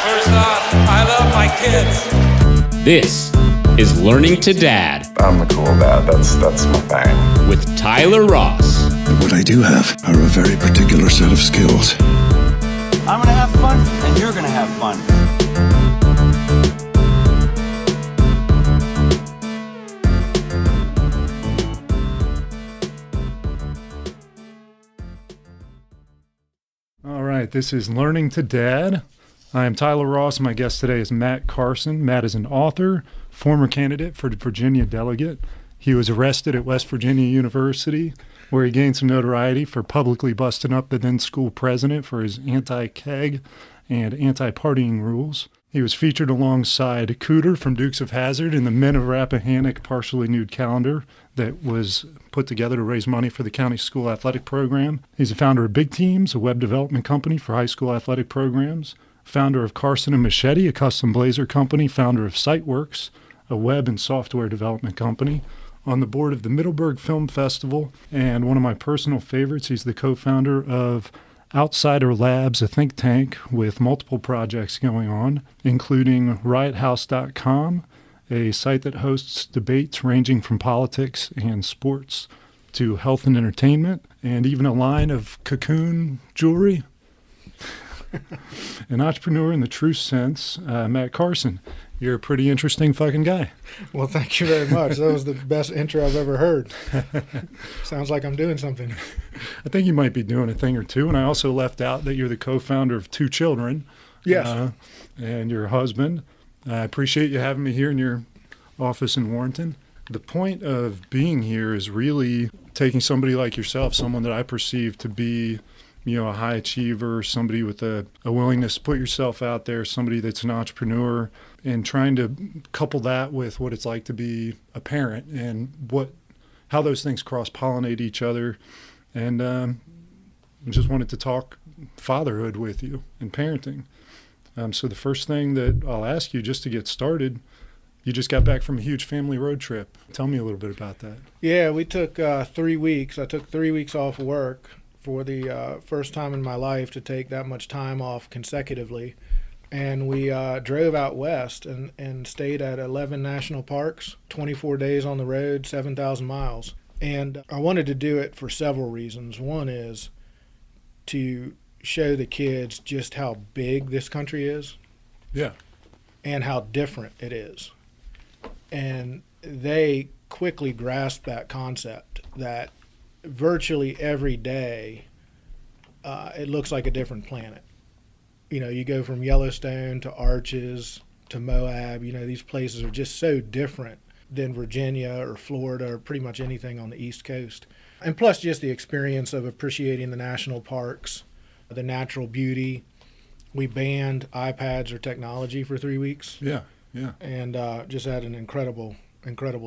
First off, I love my kids. This is Learning to Dad. I'm the cool dad. That's my thing. With Tyler Ross. What I do have are a very particular set of skills. I'm gonna have fun, and you're gonna have fun. All right, this is Learning to Dad. I am Tyler Ross. My guest today is Matt Carson. Matt is an author, former candidate for the Virginia delegate. He was arrested at West Virginia University, where he gained some notoriety for publicly busting up the then school president for his anti-keg and anti-partying rules. He was featured alongside Cooter from Dukes of Hazzard in the Men of Rappahannock partially nude calendar that was put together to raise money for the county school athletic program. He's a founder of Big Teams, a web development company for high school athletic programs, founder of Carson and Machete, a custom blazer company, founder of SiteWorks, a web and software development company, on the board of the Middleburg Film Festival, and one of my personal favorites, he's the co-founder of Outsider Labs, a think tank with multiple projects going on, including riothouse.com, a site that hosts debates ranging from politics and sports to health and entertainment, and even a line of cocoon jewelry. An entrepreneur in the true sense, Matt Carson. You're a pretty interesting fucking guy. Well, thank you very much. That was the best intro I've ever heard. Sounds like I'm doing something. I think you might be doing a thing or two. And I also left out that you're the co-founder of 2 children. Yes. And your husband. I appreciate you having me here in your office in Warrenton. The point of being here is really taking somebody like yourself, someone that I perceive to be, you know, a high achiever, somebody with a willingness to put yourself out there, somebody that's an entrepreneur, and trying to couple that with what it's like to be a parent and how those things cross-pollinate each other. And I just wanted to talk fatherhood with you and parenting. So the first thing that I'll ask you, just to get started, you just got back from a huge family road trip. Tell me a little bit about that. Yeah, we took 3 weeks. I took 3 weeks off work for the first time in my life to take that much time off consecutively. And we drove out west and stayed at 11 national parks, 24 days on the road, 7,000 miles. And I wanted to do it for several reasons. One is to show the kids just how big this country is. Yeah. And how different it is. And they quickly grasped that concept that virtually every day it looks like a different planet. You know, you go from Yellowstone to Arches to Moab. You know, these places are just so different than Virginia or Florida or pretty much anything on the East Coast. And plus just the experience of appreciating the national parks, the natural beauty. We banned iPads or technology for 3 weeks. Yeah. And just had an incredible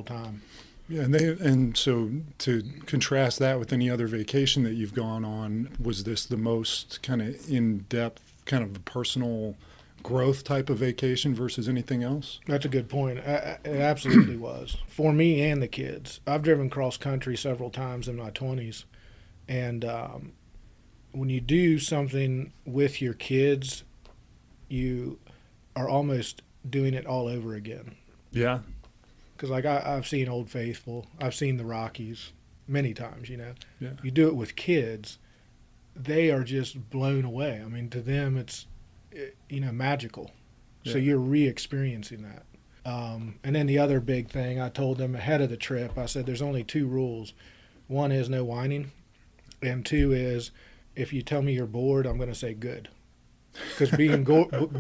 time. Yeah, and so to contrast that with any other vacation that you've gone on, was this the most kind of in-depth, kind of personal growth type of vacation versus anything else? That's a good point. It absolutely was. For me and the kids. I've driven cross-country several times in my 20s, and when you do something with your kids, you are almost doing it all over again. Yeah. Because like I've seen Old Faithful, I've seen the Rockies many times, you know. Yeah. You do it with kids, they are just blown away. I mean, to them it's, you know, magical. Yeah. So you're re-experiencing that. And then the other big thing, I told them ahead of the trip, I said there's only 2 rules. One is no whining, and 2 is if you tell me you're bored, I'm going to say good. Because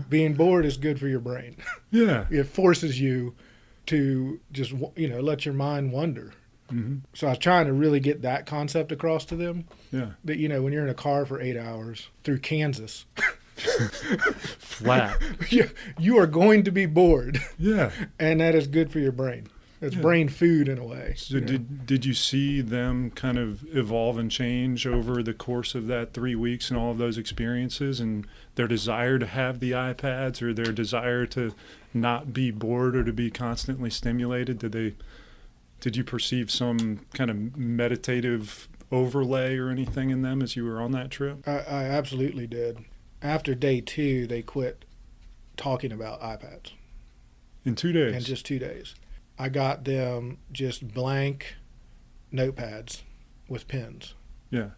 being bored is good for your brain. Yeah. It forces you to just, you know, let your mind wander. Mm-hmm. So I was trying to really get that concept across to them. Yeah. That, you know, when you're in a car for 8 hours through Kansas, flat, you are going to be bored. Yeah. And that is good for your brain. It's brain food in a way. So did you see them kind of evolve and change over the course of that 3 weeks and all of those experiences, and their desire to have the iPads or their desire to not be bored or to be constantly stimulated? Did you perceive some kind of meditative overlay or anything in them as you were on that trip? I absolutely did. After day 2, they quit talking about iPads. In 2 days? In just 2 days. I got them just blank notepads with pens. Yeah.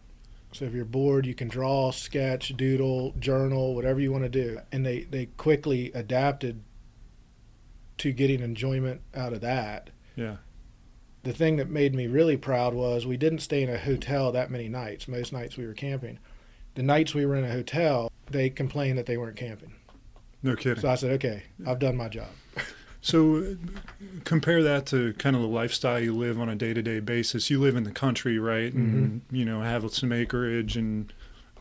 So if you're bored, you can draw, sketch, doodle, journal, whatever you want to do. And they quickly adapted to getting enjoyment out of that. Yeah. The thing that made me really proud was we didn't stay in a hotel that many nights. Most nights we were camping. The nights we were in a hotel, they complained that they weren't camping. No kidding. So I said, okay, I've done my job. So compare that to kind of the lifestyle you live on a day-to-day basis. You live in the country, right? And, you know, have some acreage. And,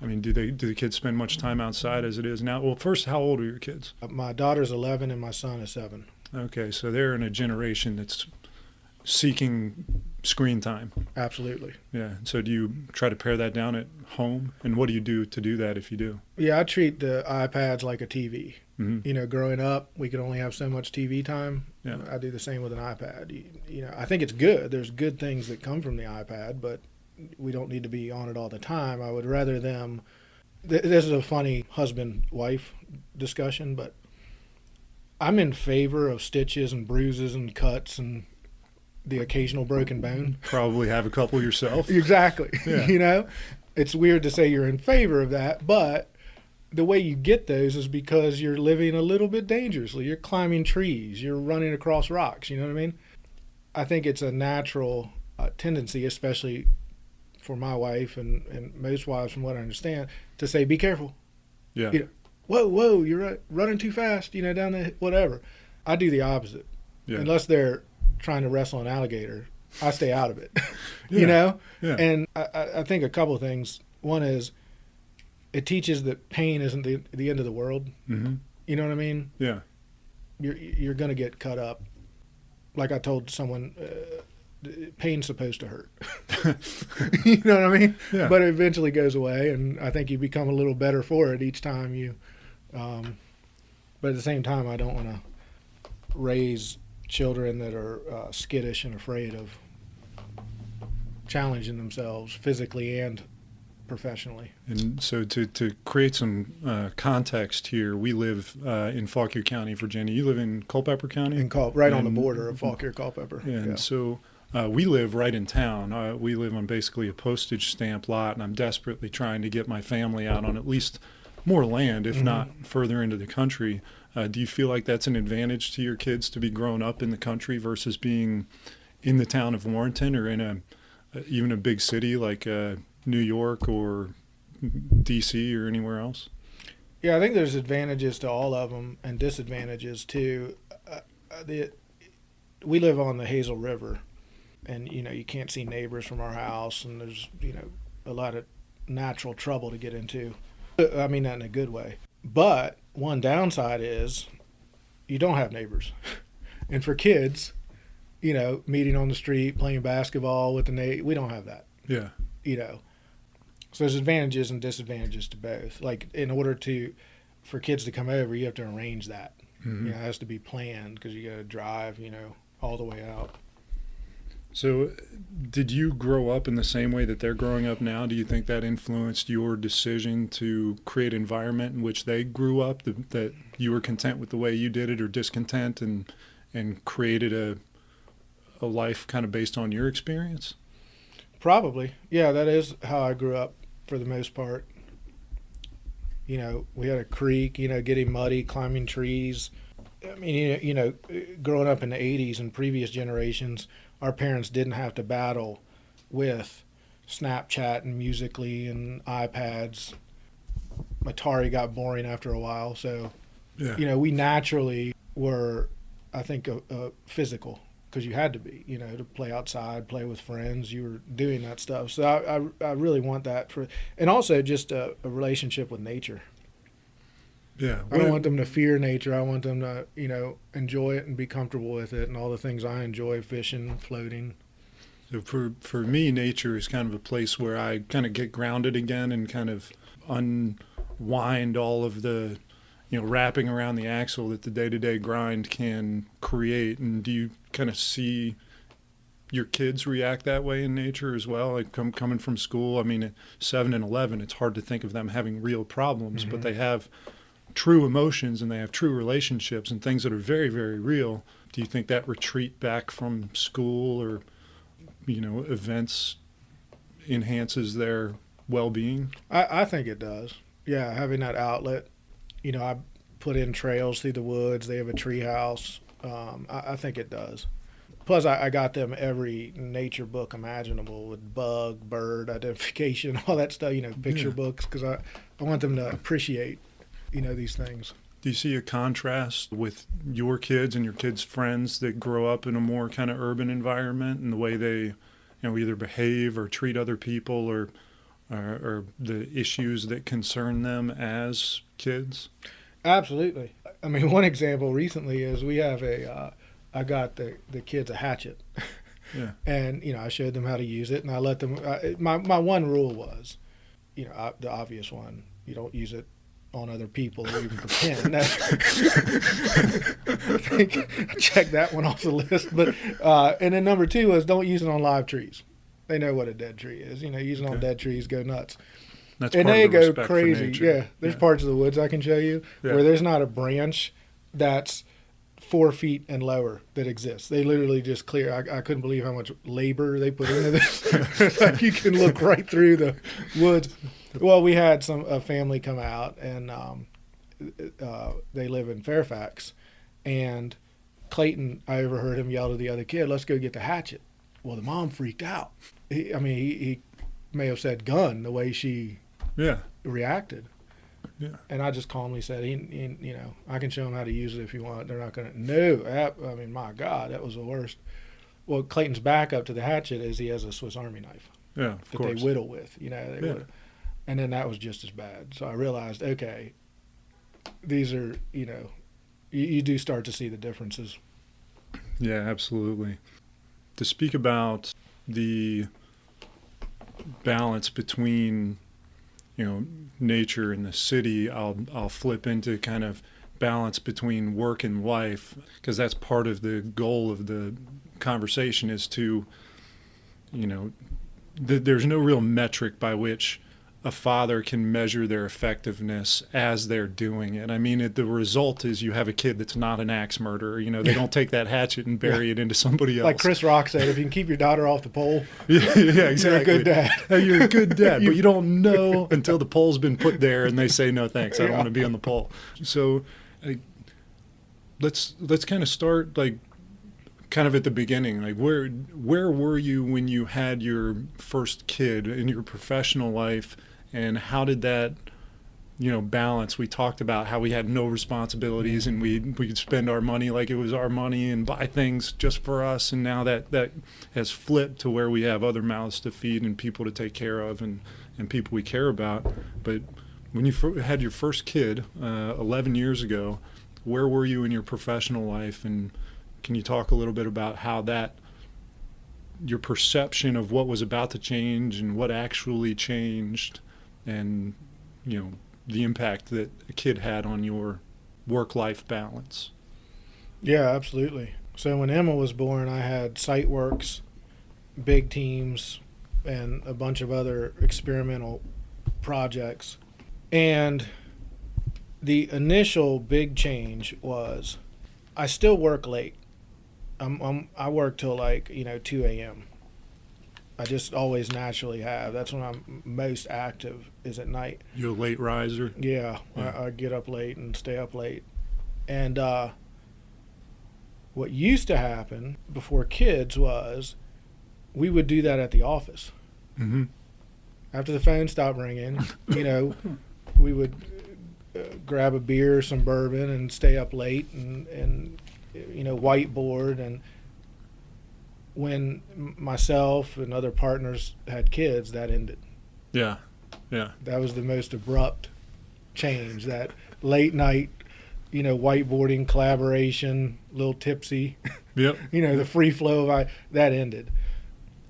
I mean, do the kids spend much time outside as it is now? Well, first, how old are your kids? My daughter's 11 and my son is 7. Okay, so they're in a generation that's seeking screen time. Absolutely. Yeah. So do you try to pare that down at home? And what do you do to do that if you do? Yeah, I treat the iPads like a TV. Mm-hmm. You know, growing up, we could only have so much TV time. Yeah. I do the same with an iPad. You know, I think it's good. There's good things that come from the iPad, but we don't need to be on it all the time. I would rather them. This is a funny husband-wife discussion, but I'm in favor of stitches and bruises and cuts and the occasional broken bone. Probably have a couple yourself. Exactly. Yeah. You know, it's weird to say you're in favor of that, but the way you get those is because you're living a little bit dangerously. You're climbing trees. You're running across rocks. You know what I mean? I think it's a natural tendency, especially for my wife and most wives, from what I understand, to say, be careful. Yeah. You know, whoa, you're running too fast, you know, down the whatever. I do the opposite. Yeah. Unless they're trying to wrestle an alligator, I stay out of it. Yeah. You know? Yeah. And I think a couple of things. One is it teaches that pain isn't the end of the world. Mm-hmm. You know what I mean? Yeah. You're going to get cut up. Like I told someone, pain's supposed to hurt. You know what I mean? Yeah. But it eventually goes away, and I think you become a little better for it each time you. But at the same time, I don't want to raise children that are skittish and afraid of challenging themselves physically and professionally. And so to create some context here, we live in Fauquier County, Virginia. You live in Culpeper County? Right on the border of Fauquier, Culpeper. And yeah. so we live right in town. We live on basically a postage stamp lot, and I'm desperately trying to get my family out on at least more land, if not further into the country. Do you feel like that's an advantage to your kids to be grown up in the country versus being in the town of Warrenton or in even a big city like New York or D.C. or anywhere else? Yeah, I think there's advantages to all of them and disadvantages too. We live on the Hazel River, and you know you can't see neighbors from our house, and there's a lot of natural trouble to get into. I mean that in a good way. But one downside is you don't have neighbors, and for kids, meeting on the street, playing basketball with we don't have that. Yeah. So there's advantages and disadvantages to both. Like in order for kids to come over, you have to arrange that. Mm-hmm. It has to be planned because you got to drive, all the way out. So did you grow up in the same way that they're growing up now? Do you think that influenced your decision to create an environment in which they grew up, that you were content with the way you did it or discontent and created a life kind of based on your experience? Probably. Yeah, that is how I grew up for the most part. We had a creek, getting muddy, climbing trees. I mean, growing up in the 80s and previous generations, our parents didn't have to battle with Snapchat and Musical.ly and iPads. Atari got boring after a while. So, Yeah. We naturally were, I think, physical. Because you had to be, to play outside, play with friends. You were doing that stuff. So I really want that and also just a relationship with nature. Yeah. I don't want them to fear nature. I want them to, enjoy it and be comfortable with it and all the things I enjoy, fishing, floating. So for me, nature is kind of a place where I kind of get grounded again and kind of unwind all of the, wrapping around the axle that the day-to-day grind can create. And do you kind of see your kids react that way in nature as well? Like coming from school, I mean, at 7 and 11, it's hard to think of them having real problems, but they have true emotions and they have true relationships and things that are very, very real, do you think that retreat back from school or, events enhances their well-being? I think it does. Yeah, having that outlet. I put in trails through the woods. They have a tree house. I think it does. Plus, I got them every nature book imaginable with bug, bird identification, all that stuff, picture books, because I want them to appreciate, these things. Do you see a contrast with your kids and your kids' friends that grow up in a more kind of urban environment and the way they, either behave or treat other people or the issues that concern them as kids? Absolutely. I mean, one example recently is we have I got the kids a hatchet. Yeah. And, I showed them how to use it, and I let them, my one rule was, the obvious one, you don't use it on other people or even pretend. I think I checked that one off the list. But and then number 2 was don't use it on live trees. They know what a dead tree is. Using it on dead trees, go nuts. That's and part they of the go respect for crazy. nature. Yeah, there's parts of the woods I can show you where there's not a branch that's 4 feet and lower that exists. They literally just clear. I couldn't believe how much labor they put into this. Like you can look right through the woods. Well, we had a family come out, and they live in Fairfax, and Clayton, I overheard him yell to the other kid, "Let's go get the hatchet." Well, the mom freaked out. He may have said gun the way she reacted. Yeah. And I just calmly said, I can show them how to use it if you want. They're not going to. No, my God, that was the worst. Well, Clayton's backup to the hatchet is he has a Swiss Army knife. Yeah, of course. That they whittle with, whittle. And then that was just as bad. So I realized, okay, these are, you do start to see the differences. Yeah, absolutely. To speak about the balance between, nature and the city, I'll flip into kind of balance between work and life, because that's part of the goal of the conversation is to, there's no real metric by which a father can measure their effectiveness as they're doing it. I mean, the result is you have a kid that's not an axe murderer. They don't take that hatchet and bury it into somebody else. Like Chris Rock said, if you can keep your daughter off the pole, yeah, exactly. You're a good dad. You're a good dad, but you don't know until the pole's been put there and they say, no, thanks, I don't want to be on the pole. So let's kind of start kind of at the beginning. Where were you when you had your first kid in your professional life? And how did that, balance? We talked about how we had no responsibilities and we could spend our money like it was our money and buy things just for us. And now that has flipped to where we have other mouths to feed and people to take care of and people we care about. But when you had your first kid 11 years ago, where were you in your professional life? And can you talk a little bit about how your perception of what was about to change and what actually changed and, the impact that a kid had on your work-life balance? Yeah, absolutely. So when Emma was born, I had site works, big teams, and a bunch of other experimental projects. And the initial big change was I still work late. I work till 2 a.m. I just always naturally have. That's when I'm most active, is at night. You're a late riser? Yeah. I get up late and stay up late. And what used to happen before kids was we would do that at the office. Mm-hmm. After the phone stopped ringing, we would grab a beer, some bourbon, and stay up late and whiteboard. And when myself and other partners had kids, that ended. Yeah. That was the most abrupt change. That late night, whiteboarding, collaboration, a little tipsy. Yep. The free flow of that ended.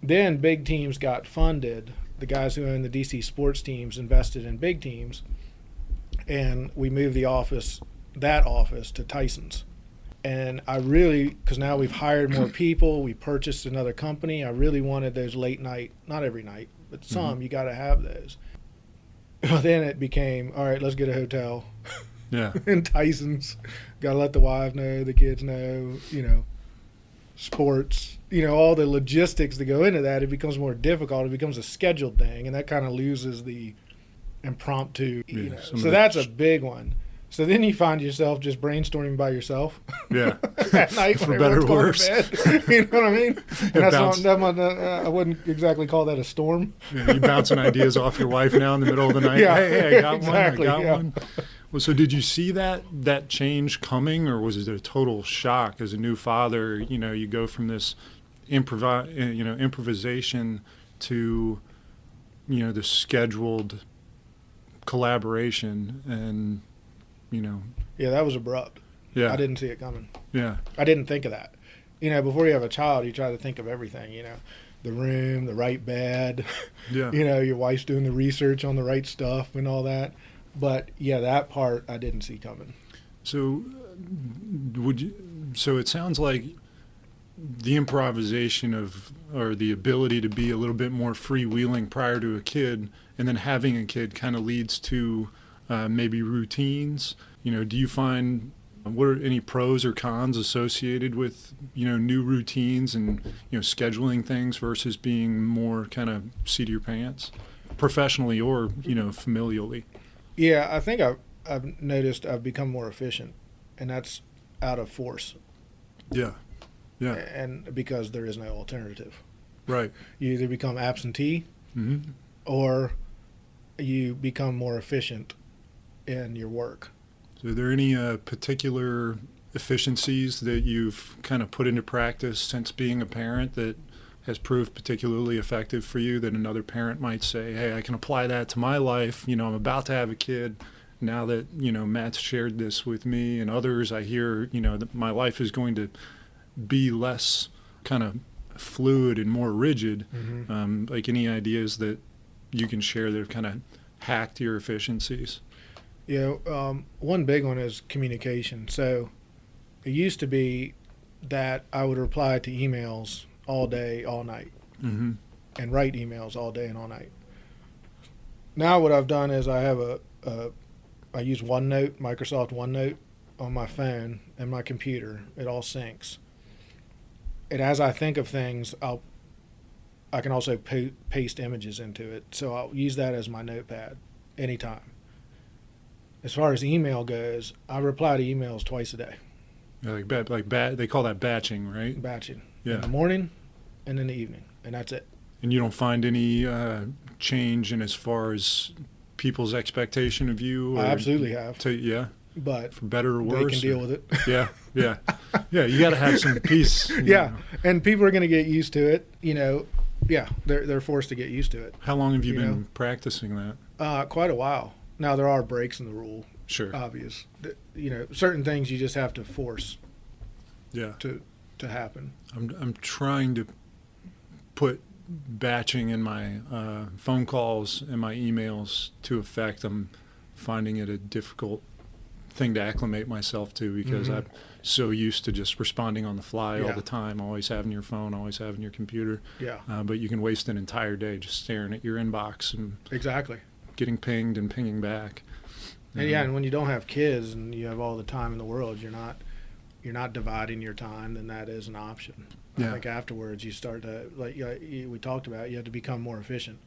Then big teams got funded. The guys who own the DC sports teams invested in big teams, and we moved that office to Tyson's. And I really, because now we've hired more people, we purchased another company, I really wanted those late night, not every night, but some, you got to have those. Well, then it became, all right, let's get a hotel. Yeah. And Tyson's. Got to let the wife know, the kids know, sports, all the logistics that go into that. It becomes more difficult. It becomes a scheduled thing, and that kind of loses the impromptu, So that's a big one. So then you find yourself just brainstorming by yourself. Yeah. At night For when better or everyone's going to bed. You know what I mean? And I wouldn't exactly call that a storm. Yeah, you bouncing ideas off your wife now in the middle of the night. Yeah, Hey, I got exactly, one. I got one. Well, so did you see that change coming, or was it a total shock as a new father? You go from this improvisation to the scheduled collaboration, and Yeah, that was abrupt. Yeah, I didn't see it coming. Yeah, I didn't think of that. Before you have a child, you try to think of everything. The room, the right bed. Yeah. Your wife's doing the research on the right stuff and all that. But yeah, that part I didn't see coming. So, So it sounds like the improvisation or the ability to be a little bit more freewheeling prior to a kid, and then having a kid kind of leads to maybe routines. Do you find what are any pros or cons associated with new routines and scheduling things versus being more kind of seat of your pants, professionally or familially? Yeah, I think I've noticed I've become more efficient, and that's out of force. Yeah. Yeah. And because there is no alternative. Right. You either become absentee or you become more efficient in your work. So are there any particular efficiencies that you've kind of put into practice since being a parent that has proved particularly effective for you that another parent might say, hey, I can apply that to my life. I'm about to have a kid. Now that, Matt's shared this with me and others, I hear, that my life is going to be less kind of fluid and more rigid. Like any ideas that you can share that have kind of hacked your efficiencies? One big one is communication. So it used to be that I would reply to emails all day, all night, and write emails all day and all night. Now what I've done is I have I use OneNote, Microsoft OneNote, on my phone and my computer. It all syncs. And as I think of things, I can also paste images into it. So I'll use that as my notepad anytime. As far as email goes, I reply to emails twice a day. Yeah, they call that batching, right? Batching. Yeah. In the morning and in the evening, and that's it. And you don't find any change in as far as people's expectation of you? I absolutely have. Yeah. But for better or worse? They can deal with it. Yeah. Yeah, you got to have some peace. Yeah, and people are going to get used to it. Yeah, they're forced to get used to it. How long have you been practicing that? Quite a while. Now, there are breaks in the rule. Sure. Obvious. Certain things you just have to force to happen. I'm trying to put batching in my phone calls and my emails to effect. I'm finding it a difficult thing to acclimate myself to because I'm so used to just responding on the fly all the time, always having your phone, always having your computer. Yeah. But you can waste an entire day just staring at your inbox and exactly getting pinged and pinging back. And when you don't have kids and you have all the time in the world, you're not dividing your time, then that is an option. I think afterwards you start to, like we talked about, you have to become more efficient.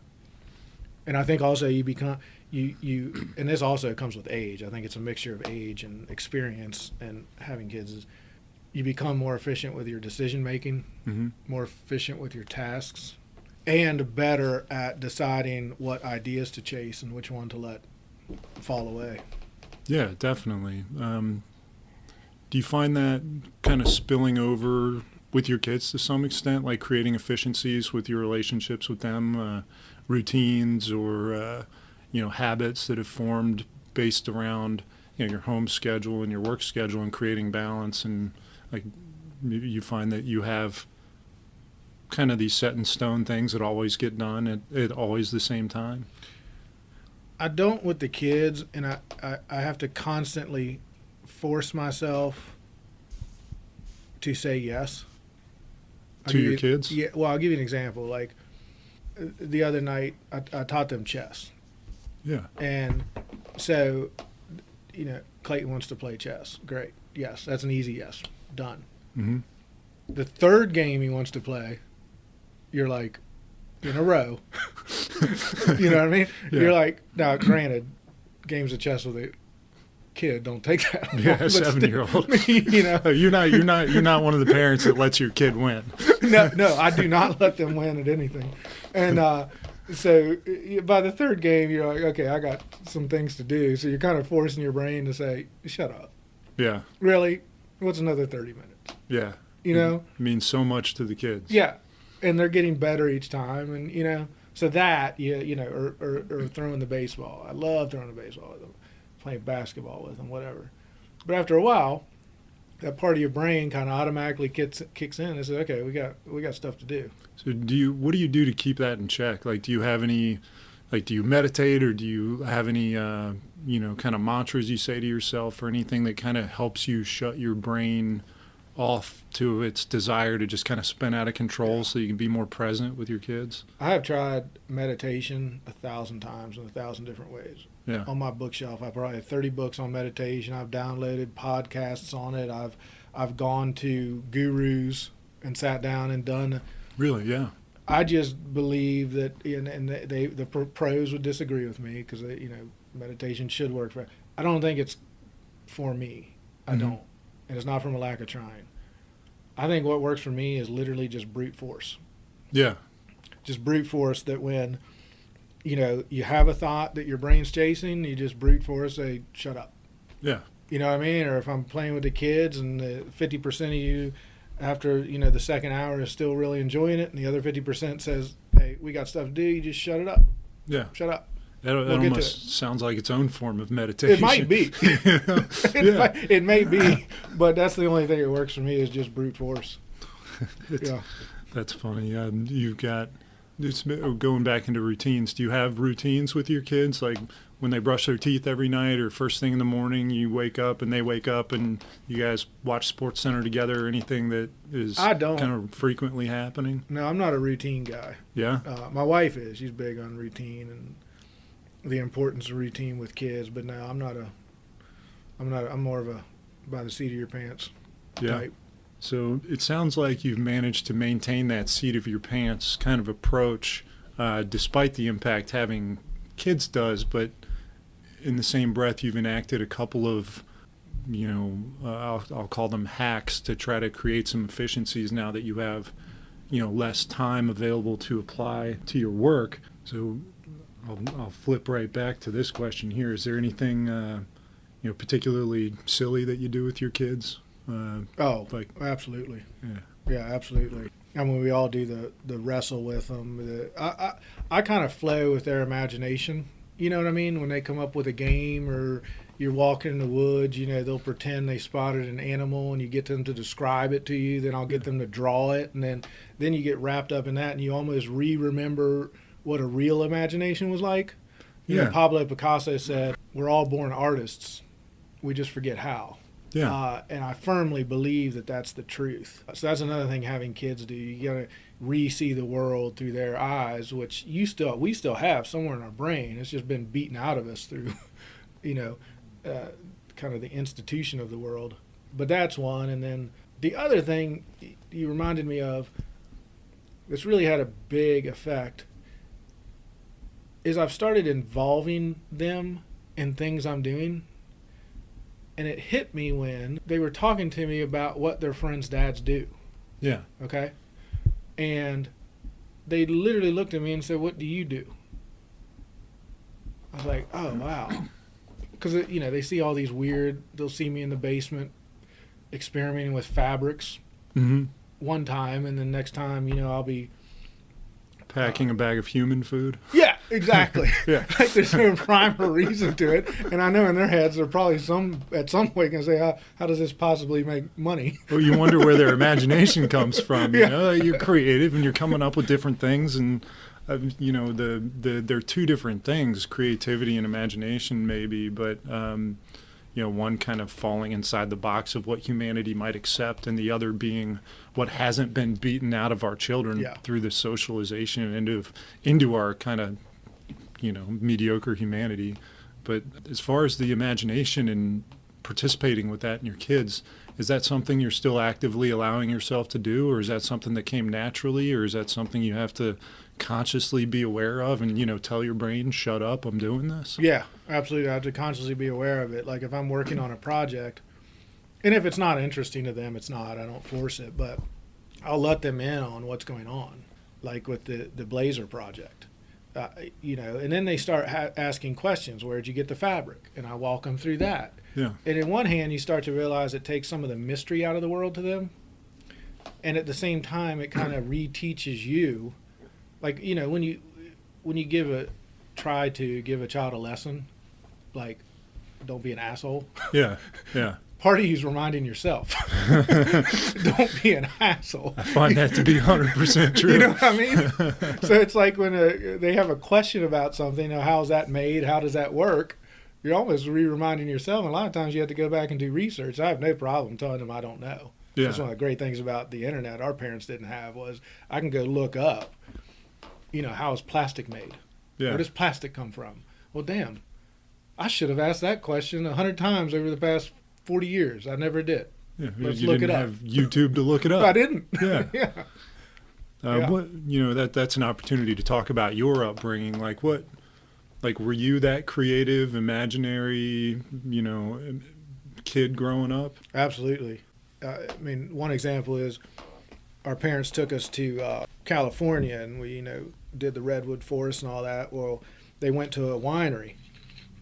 And I think also you become and this also comes with age. I think it's a mixture of age and experience and having kids. Is you become more efficient with your decision making, more efficient with your tasks, and better at deciding what ideas to chase and which one to let fall away. Yeah, definitely. Do you find that kind of spilling over with your kids to some extent, like creating efficiencies with your relationships with them, routines or habits that have formed based around your home schedule and your work schedule and creating balance, and like you find that you have kind of these set in stone things that always get done at always the same time? I don't with the kids, and I have to constantly force myself to say yes. To your kids? Yeah. Well, I'll give you an example. Like the other night, I taught them chess. Yeah. And so, Clayton wants to play chess. Great. Yes, that's an easy yes. Done. Mm-hmm. The third game he wants to play, you're like, in a row. You know what I mean? Yeah. You're like, now, granted, games of chess with a kid don't take that long. Yeah, but 7-year-old. Still, You're not one of the parents that lets your kid win. No, I do not let them win at anything. And so by the third game, you're like, okay, I got some things to do. So you're kind of forcing your brain to say, shut up. Yeah. Really? What's another 30 minutes? Yeah. You know? It means so much to the kids. Yeah. And they're getting better each time. And, so that, or throwing the baseball. I love throwing the baseball with them, playing basketball with them, whatever. But after a while, that part of your brain kind of automatically kicks in and says, okay, we got stuff to do. So what do you do to keep that in check? Like, do you have any, do you meditate, or do you have any, kind of mantras you say to yourself, or anything that kind of helps you shut your brain off to its desire to just kind of spin out of control so you can be more present with your kids? I have tried meditation 1,000 times in 1,000 different ways. Yeah. On my bookshelf, I probably have 30 books on meditation. I've downloaded podcasts on it. I've gone to gurus and sat down and done. Really? Yeah. I just believe that, and the pros would disagree with me because meditation should work for. I don't think it's for me. I don't, and it's not from a lack of trying. I think what works for me is literally just brute force. Yeah. Just brute force that when, you have a thought that your brain's chasing, you just brute force say, shut up. Yeah. You know what I mean? Or if I'm playing with the kids and 50% of you after, the second hour is still really enjoying it, and the other 50% says, hey, we got stuff to do, you just shut it up. Yeah. Shut up. That We'll get to almost sounds like its own form of meditation. It might be. It may be, but that's the only thing that works for me is just brute force. Yeah. That's funny. You've got, going back into routines, do you have routines with your kids? Like when they brush their teeth every night, or first thing in the morning you wake up and they wake up and you guys watch Sports Center together, or anything that is kind of frequently happening? No, I'm not a routine guy. Yeah? My wife is. She's big on routine and the importance of routine with kids, but no, I'm more of a by the seat of your pants type. So it sounds like you've managed to maintain that seat of your pants kind of approach, despite the impact having kids does, but in the same breath you've enacted a couple of, I'll call them hacks to try to create some efficiencies now that you have, less time available to apply to your work. So I'll flip right back to this question here. Is there anything, particularly silly that you do with your kids? Absolutely. Yeah, absolutely. I mean, we all do the wrestle with them. I kind of flow with their imagination. You know what I mean? When they come up with a game, or you're walking in the woods, they'll pretend they spotted an animal, and you get them to describe it to you. Then I'll get them to draw it, and then you get wrapped up in that, and you almost remember what a real imagination was like. Pablo Picasso said, "We're all born artists. We just forget how." Yeah. And I firmly believe that that's the truth. So that's another thing having kids do. You got to re-see the world through their eyes, which we still have somewhere in our brain. It's just been beaten out of us through, kind of the institution of the world. But that's one. And then the other thing you reminded me of that's really had a big effect is I've started involving them in things I'm doing. And it hit me when they were talking to me about what their friends' dads do. Yeah. Okay? And they literally looked at me and said, "What do you do?" I was like, oh, wow. Because, they see all these they'll see me in the basement experimenting with fabrics one time, and then next time, I'll be packing a bag of human food. Yeah, exactly. Yeah. Like there's no rhyme or reason to it. And I know in their heads they're probably at some point going to say, how does this possibly make money? Well, you wonder where their imagination comes from. Yeah. You're creative and you're coming up with different things, and they're two different things, creativity and imagination maybe, but one kind of falling inside the box of what humanity might accept, and the other being what hasn't been beaten out of our children through the socialization into our kind of, mediocre humanity. But as far as the imagination and participating with that in your kids, is that something you're still actively allowing yourself to do, or is that something that came naturally, or is that something you have to consciously be aware of and, tell your brain, shut up, I'm doing this? Yeah, absolutely. I have to consciously be aware of it. Like if I'm working on a project, and if it's not interesting to them, it's not. I don't force it, but I'll let them in on what's going on, like with the blazer project. And then they start asking questions. Where'd you get the fabric? And I walk them through that. Yeah. And in one hand, you start to realize it takes some of the mystery out of the world to them. And at the same time, it kind of reteaches you. Like, when you try to give a child a lesson, like, don't be an asshole. Yeah, yeah. Part of you is reminding yourself, don't be an asshole. I find that to be 100% true. You know what I mean? So it's like when they have a question about something, how's that made? How does that work? You're almost reminding yourself. And a lot of times you have to go back and do research. I have no problem telling them I don't know. Yeah. That's one of the great things about the internet our parents didn't have was I can go look up, how is plastic made? Yeah. Where does plastic come from? Well, damn, I should have asked that question 100 times over the past 40 years. I never did. Yeah, Let's you look didn't it up. have YouTube to look it up. I didn't. Yeah. Yeah. What that's an opportunity to talk about your upbringing. Like were you that creative, imaginary, kid growing up? Absolutely. One example is our parents took us to California, and we, did the redwood forest and all that. Well, they went to a winery,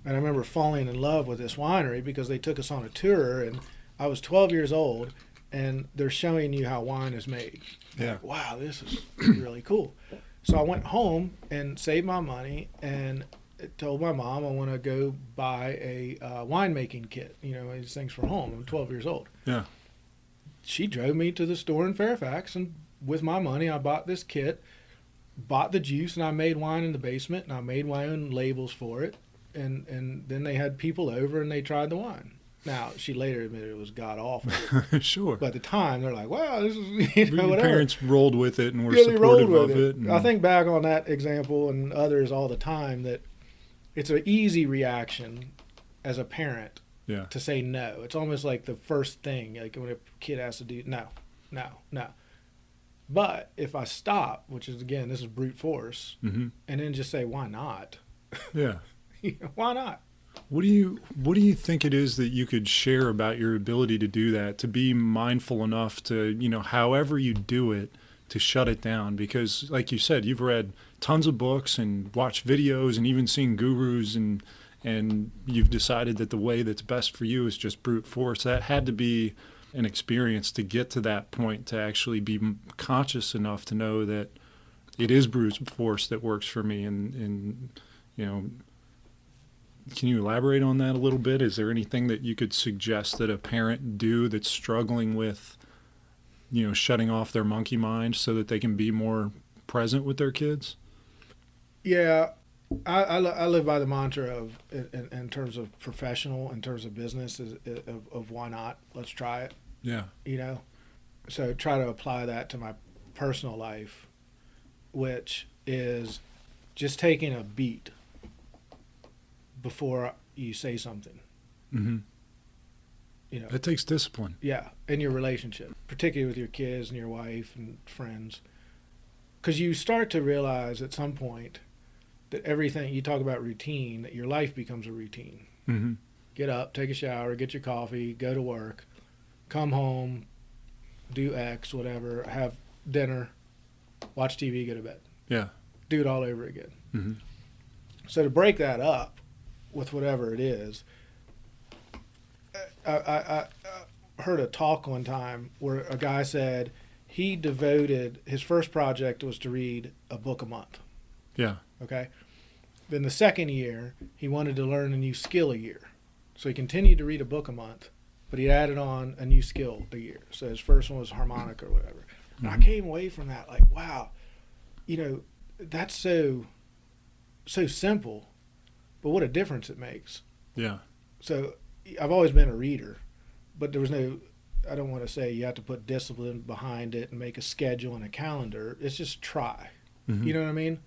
and I remember falling in love with this winery because they took us on a tour, and I was 12 years old, and they're showing you how wine is made. Yeah. Like, wow, this is really cool. So I went home and saved my money and told my mom I want to go buy a winemaking kit, these things for home. I'm 12 years old. Yeah. She drove me to the store in Fairfax, and with my money, I bought this kit, bought the juice, and I made wine in the basement, and I made my own labels for it. And then they had people over, and they tried the wine. Now, she later admitted it was god-awful. Sure. But at the time, they're like, wow, this is, Your whatever. parents rolled with it and were Yeah, they rolled supportive with of it. And I think back on that example and others all the time that it's an easy reaction as a parent yeah. to say no. It's almost like the first thing, like when a kid has to do no. But if I stop, which is, again, this is brute force, Mm-hmm. and then just say, why not? Yeah. Why not? What do you think it is that you could share about your ability to do that, to be mindful enough to, however you do it, to shut it down? Because like you said, you've read tons of books and watched videos and even seen gurus, and you've decided that the way that's best for you is just brute force. That had to be an experience to get to that point, to actually be conscious enough to know that it is brute force that works for me. And can you elaborate on that a little bit? Is there anything that you could suggest that a parent do that's struggling with, shutting off their monkey mind so that they can be more present with their kids? Yeah, I live by the mantra of, in terms of professional, in terms of business, of why not? Let's try it. Yeah. So try to apply that to my personal life, which is just taking a beat before you say something. Mm-hmm. That takes discipline. Yeah, in your relationship, particularly with your kids and your wife and friends. Because you start to realize at some point that everything, you talk about routine, that your life becomes a routine. Mm-hmm. Get up, take a shower, get your coffee, go to work, come home, do X, whatever, have dinner, watch TV, go to bed. Yeah. Do it all over again. Mm-hmm. So to break that up with whatever it is, I heard a talk one time where a guy said he devoted, his first project was to read a book a month. Yeah. Okay. Then the second year, he wanted to learn a new skill a year. So he continued to read a book a month, but he added on a new skill a year. So his first one was harmonica or whatever. And I came away from that like, wow, that's so simple, but what a difference it makes. Yeah. So I've always been a reader, but there was no, I don't want to say you have to put discipline behind it and make a schedule and a calendar. It's just try. Mm-hmm. You know what I mean?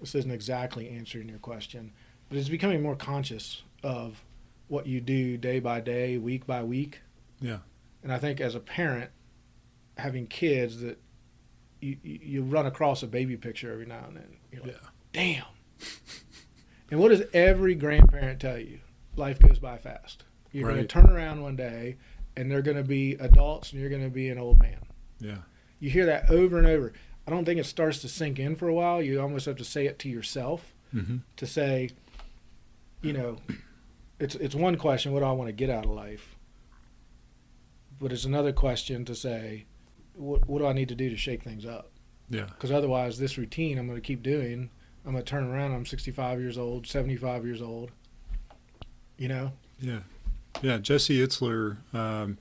This isn't exactly answering your question. but it's becoming more conscious of what you do day by day, week by week. Yeah. And I think as a parent, having kids, that you run across a baby picture every now and then. You're like, damn. And what does every grandparent tell you? Life goes by fast. You're going to turn around one day, and they're going to be adults, and you're going to be an old man. Yeah. You hear that over and over. I don't think it starts to sink in for a while. You almost have to say it to yourself to say, you know, it's one question, what do I want to get out of life? But it's another question to say, what do I need to do to shake things up? Yeah. Because otherwise, this routine I'm going to keep doing, I'm going to turn around, I'm 65 years old, 75 years old, you know? Yeah. Yeah, Jesse Itzler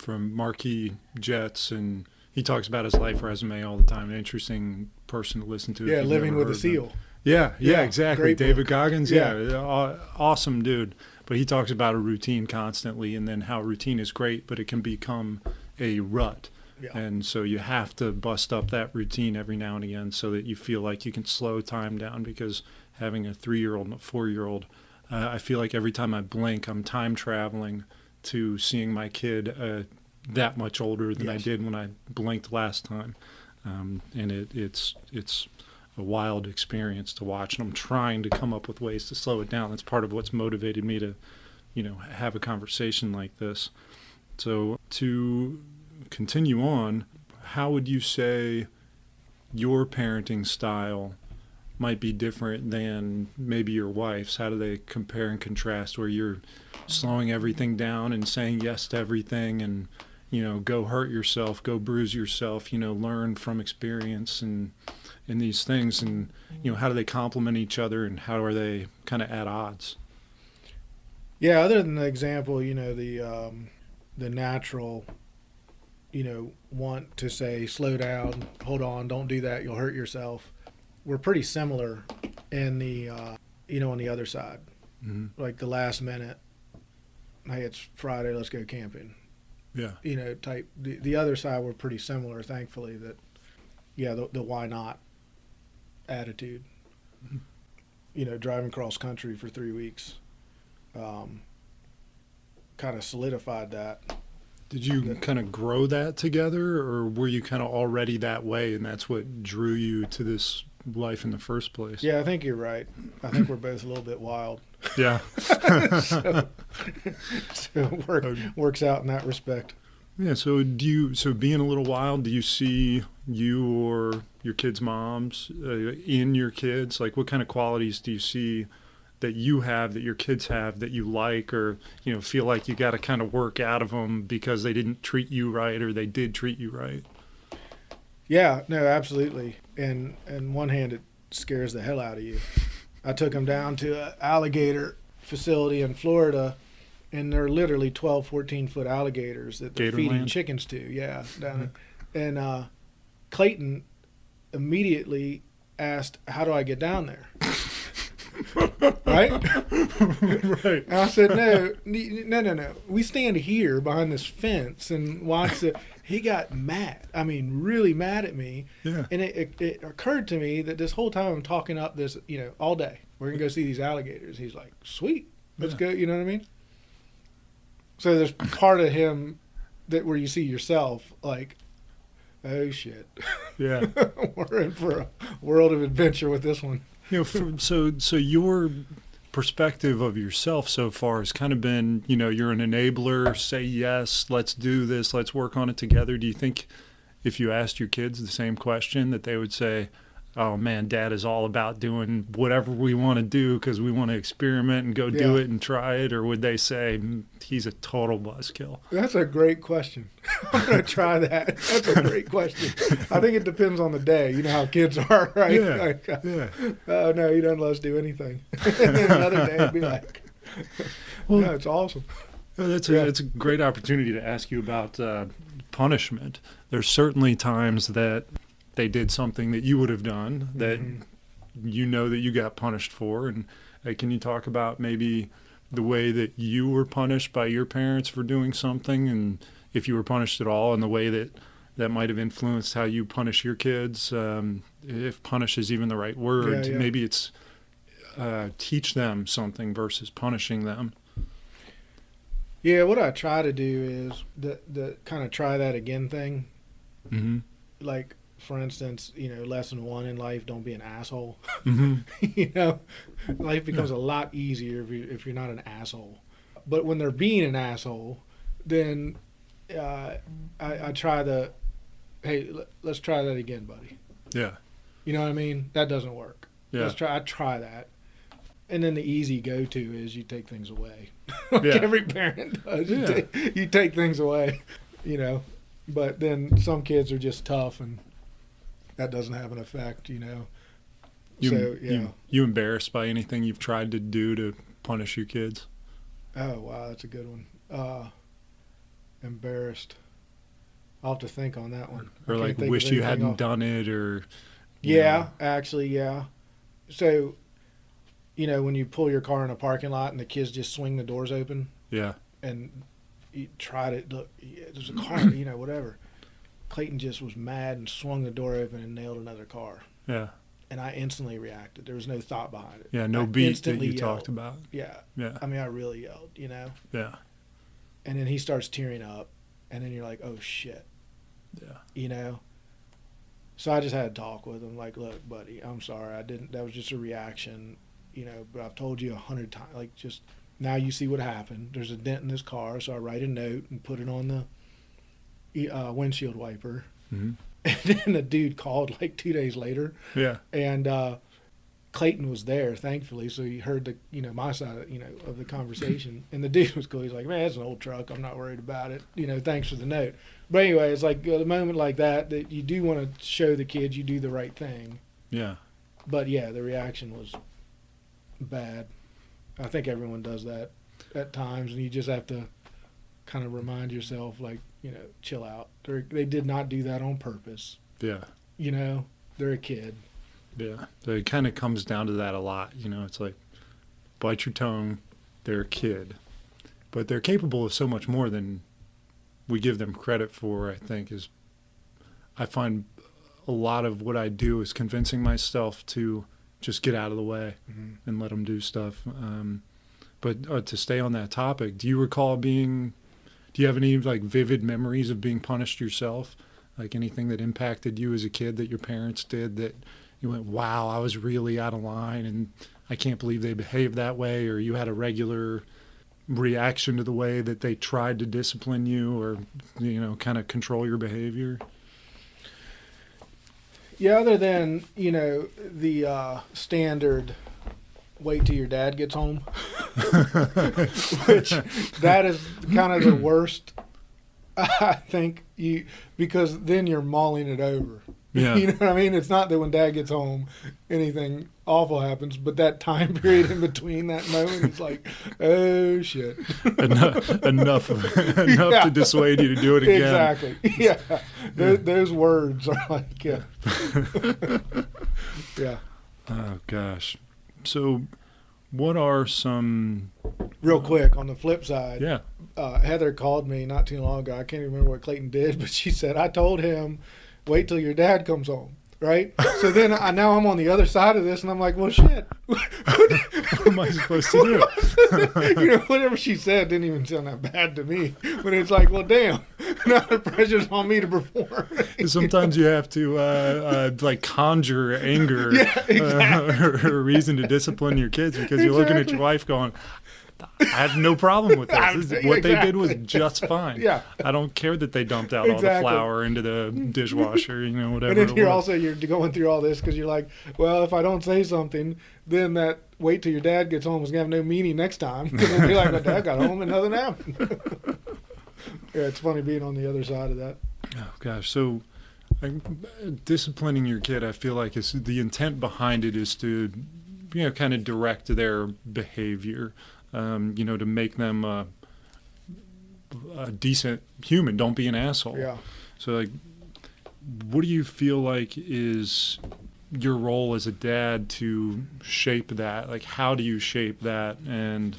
from Marquee Jets, and he talks about his life resume all the time. An interesting person to listen to. Yeah, Living with a Seal. Yeah, exactly. David Goggins, awesome dude. But he talks about a routine constantly, and then how routine is great, but it can become a rut. Yeah. And so you have to bust up that routine every now and again so that you feel like you can slow time down, because having a 3-year-old and a 4-year-old, I feel like every time I blink, I'm time traveling to seeing my kid that much older than I did when I blinked last time. And it's a wild experience to watch, and I'm trying to come up with ways to slow it down. That's part of what's motivated me to, have a conversation like this. So to continue on, how would you say your parenting style might be different than maybe your wife's? How do they compare and contrast, where you're slowing everything down and saying yes to everything, and go hurt yourself, go bruise yourself, learn from experience and these things, and how do they complement each other, and how are they kind of at odds? Yeah, other than the example, the natural, want to say slow down, hold on, don't do that, you'll hurt yourself. We're pretty similar in the on the other side. Like the last minute, hey, it's Friday, let's go camping. Yeah. Type. The other side, we're pretty similar, thankfully, that, the why not attitude. Driving cross country for 3 weeks kind of solidified that. Did you kind of grow that together, or were you kind of already that way, and that's what drew you to this life in the first place? Yeah, I think you're right. I think we're both a little bit wild. Yeah. so it works out in that respect. Yeah, so being a little wild, do you see you or your kids' moms in your kids? Like, what kind of qualities do you see that you have, that your kids have, that you like, or feel like you got to kind of work out of them because they didn't treat you right, or they did treat you right? Yeah, no, absolutely. And on one hand, it scares the hell out of you. I took them down to an alligator facility in Florida, and they're literally 12, 14-foot alligators that they're feeding chickens to. Yeah, down there. And Clayton immediately asked, how do I get down there? Right? Right. And I said, no. We stand here behind this fence and watch it. He got mad. I mean, really mad at me. Yeah. And it occurred to me that this whole time I'm talking up this, all day. We're going to go see these alligators. He's like, sweet. Let's go. You know what I mean? So there's part of him where you see yourself like, oh, shit. Yeah. We're in for a world of adventure with this one. So your perspective of yourself so far has kind of been, you're an enabler, say yes, let's do this, let's work on it together. Do you think if you asked your kids the same question that they would say, oh man, Dad is all about doing whatever we want to do because we want to experiment and go do it and try it? Or would they say he's a total buzzkill? That's a great question. I'm going to try that. That's a great question. I think it depends on the day. You know how kids are, right? Yeah. Oh, no, he doesn't let us do anything. And then another day it'd be like, no, it's awesome. It's a great opportunity to ask you about punishment. There's certainly times that they did something that you would have done that that you got punished for. And can you talk about maybe the way that you were punished by your parents for doing something, and if you were punished at all, and the way that might have influenced how you punish your kids, if punish is even the right word? Maybe it's teach them something versus punishing them. Yeah, what I try to do is the kind of try that again thing. Mm-hmm. Like, for instance, lesson 1 in life: don't be an asshole. Mm-hmm. Life becomes a lot easier if you're not an asshole. But when they're being an asshole, then I try hey, let's try that again, buddy. Yeah. You know what I mean? That doesn't work. Yeah. I try that. And then the easy go-to is you take things away. Yeah. Every parent does. Yeah. You take things away, But then some kids are just tough, and that doesn't have an effect, You embarrassed by anything you've tried to do to punish your kids? Oh, wow, that's a good one. Embarrassed. I'll have to think on that one. Or like wish you hadn't done it, or... Yeah, actually, yeah. So... when you pull your car in a parking lot and the kids just swing the doors open. Yeah. And you try to look, there's a car, whatever. Clayton just was mad and swung the door open and nailed another car. Yeah. And I instantly reacted. There was no thought behind it. Yeah, no beat that you talked about. Yeah. Yeah. I mean, I really yelled, Yeah. And then he starts tearing up, and then you're like, oh shit. Yeah. So I just had to talk with him, like, look, buddy, I'm sorry. That was just a reaction. But I've told you 100 times, like, just now you see what happened. There's a dent in this car, so I write a note and put it on the windshield wiper. Mm-hmm. And then the dude called like 2 days later. Yeah. And Clayton was there, thankfully, so he heard my side, of the conversation. And the dude was cool. He's like, man, it's an old truck. I'm not worried about it. Thanks for the note. But anyway, it's like a moment like that you do want to show the kids you do the right thing. Yeah. But yeah, the reaction was bad. I think everyone does that at times, and you just have to kind of remind yourself, like, chill out. They did not do that on purpose. Yeah. They're a kid. Yeah. So it kind of comes down to that a lot. It's like, bite your tongue. They're a kid. But they're capable of so much more than we give them credit for, I think. I find a lot of what I do is convincing myself to just get out of the way and let them do stuff. But to stay on that topic, do you have any like vivid memories of being punished yourself? Like anything that impacted you as a kid that your parents did that you went, wow, I was really out of line and I can't believe they behaved that way, or you had a regular reaction to the way that they tried to discipline you or, kind of control your behavior? Yeah, other than, the standard wait till your dad gets home, which that is kind of the worst, I think, because then you're mulling it over. Yeah. You know what I mean? It's not that when dad gets home, anything awful happens, but that time period in between that moment, it's like, oh, shit. enough to dissuade you to do it again. Exactly. Yeah. Those words are like, yeah. Yeah. Oh, gosh. So what are some... Real quick, on the flip side, yeah. Heather called me not too long ago. I can't even remember what Clayton did, but she said, I told him, wait till your dad comes home. Right? So then now I'm on the other side of this, and I'm like, well, shit. What am I supposed to do? Whatever she said didn't even sound that bad to me. But it's like, well, damn. Now the pressure's on me to perform. Sometimes you have to like conjure anger or a reason to discipline your kids because you're looking at your wife going, I have no problem with this. What they did was just fine. Yeah. I don't care that they dumped out all the flour into the dishwasher, whatever. And then you're going through all this because you're like, well, if I don't say something, then that wait till your dad gets home is going to have no meaning next time. Because it'll be like, my dad got home and nothing happened. Yeah, it's funny being on the other side of that. Oh, gosh. So disciplining your kid, I feel like the intent behind it is to, kind of direct their behavior. To make them a decent human. Don't be an asshole. Yeah. So, like, what do you feel like is your role as a dad to shape that? Like, how do you shape that? And,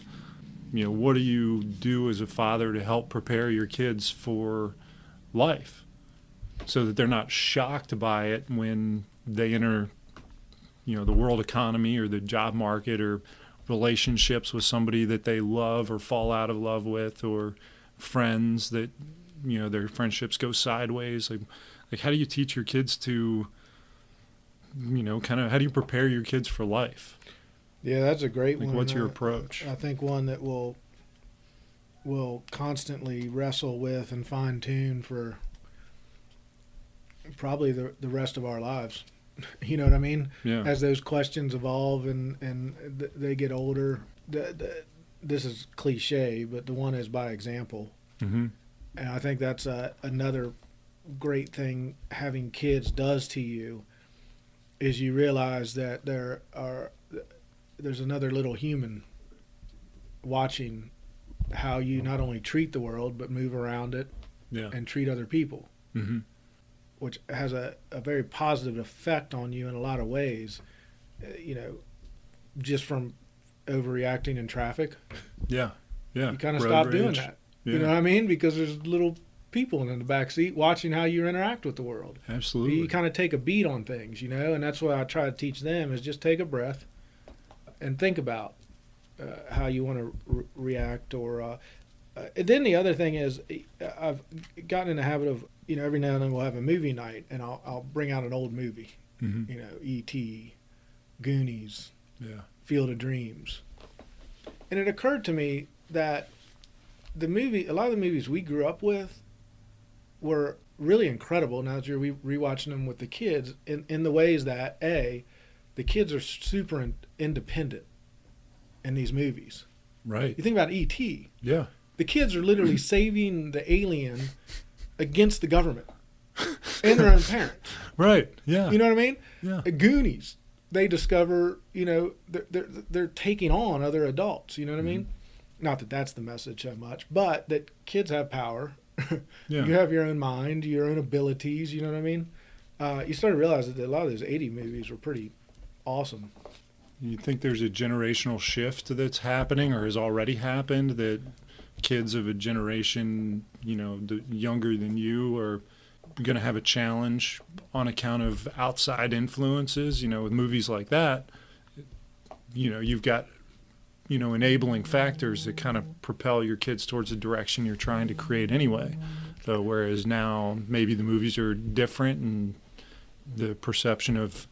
what do you do as a father to help prepare your kids for life so that they're not shocked by it when they enter the world economy or the job market or relationships with somebody that they love or fall out of love with, or friends that, their friendships go sideways. Like how do you teach your kids to, kind of, how do you prepare your kids for life? Yeah, that's a great one. What's your approach? I think one that will constantly wrestle with and fine tune for probably the rest of our lives. You know what I mean? Yeah. As those questions evolve and they get older, this is cliche, but the one is by example. Mm-hmm. And I think that's another great thing having kids does to you, is you realize that there's another little human watching how you not only treat the world but move around it, and treat other people, which has a very positive effect on you in a lot of ways. Just from overreacting in traffic. Yeah. You kind of stop doing that. Yeah. You know what I mean? Because there's little people in the back seat watching how you interact with the world. Absolutely. You kind of take a beat on things, and that's what I try to teach them, is just take a breath and think about how you want to react. Or then the other thing is, I've gotten in the habit of, every now and then we'll have a movie night, and I'll bring out an old movie, E.T., Goonies, Field of Dreams. And it occurred to me that a lot of the movies we grew up with were really incredible now that you're rewatching them with the kids, in the ways that, the kids are super independent in these movies. Right. You think about E.T. Yeah. The kids are literally saving the alien against the government and their own parents. Right. Yeah. You know what I mean? Yeah. Goonies, they discover, they're taking on other adults. You know what I mean? Not that that's the message so much, but that kids have power. Yeah. You have your own mind, your own abilities. You know what I mean? You start to realize that a lot of those 80 movies were pretty awesome. You think there's a generational shift that's happening or has already happened, that kids of a generation, younger than you are going to have a challenge on account of outside influences, with movies like that? You've got, enabling factors that kind of propel your kids towards the direction you're trying to create anyway. So whereas now maybe the movies are different and the perception of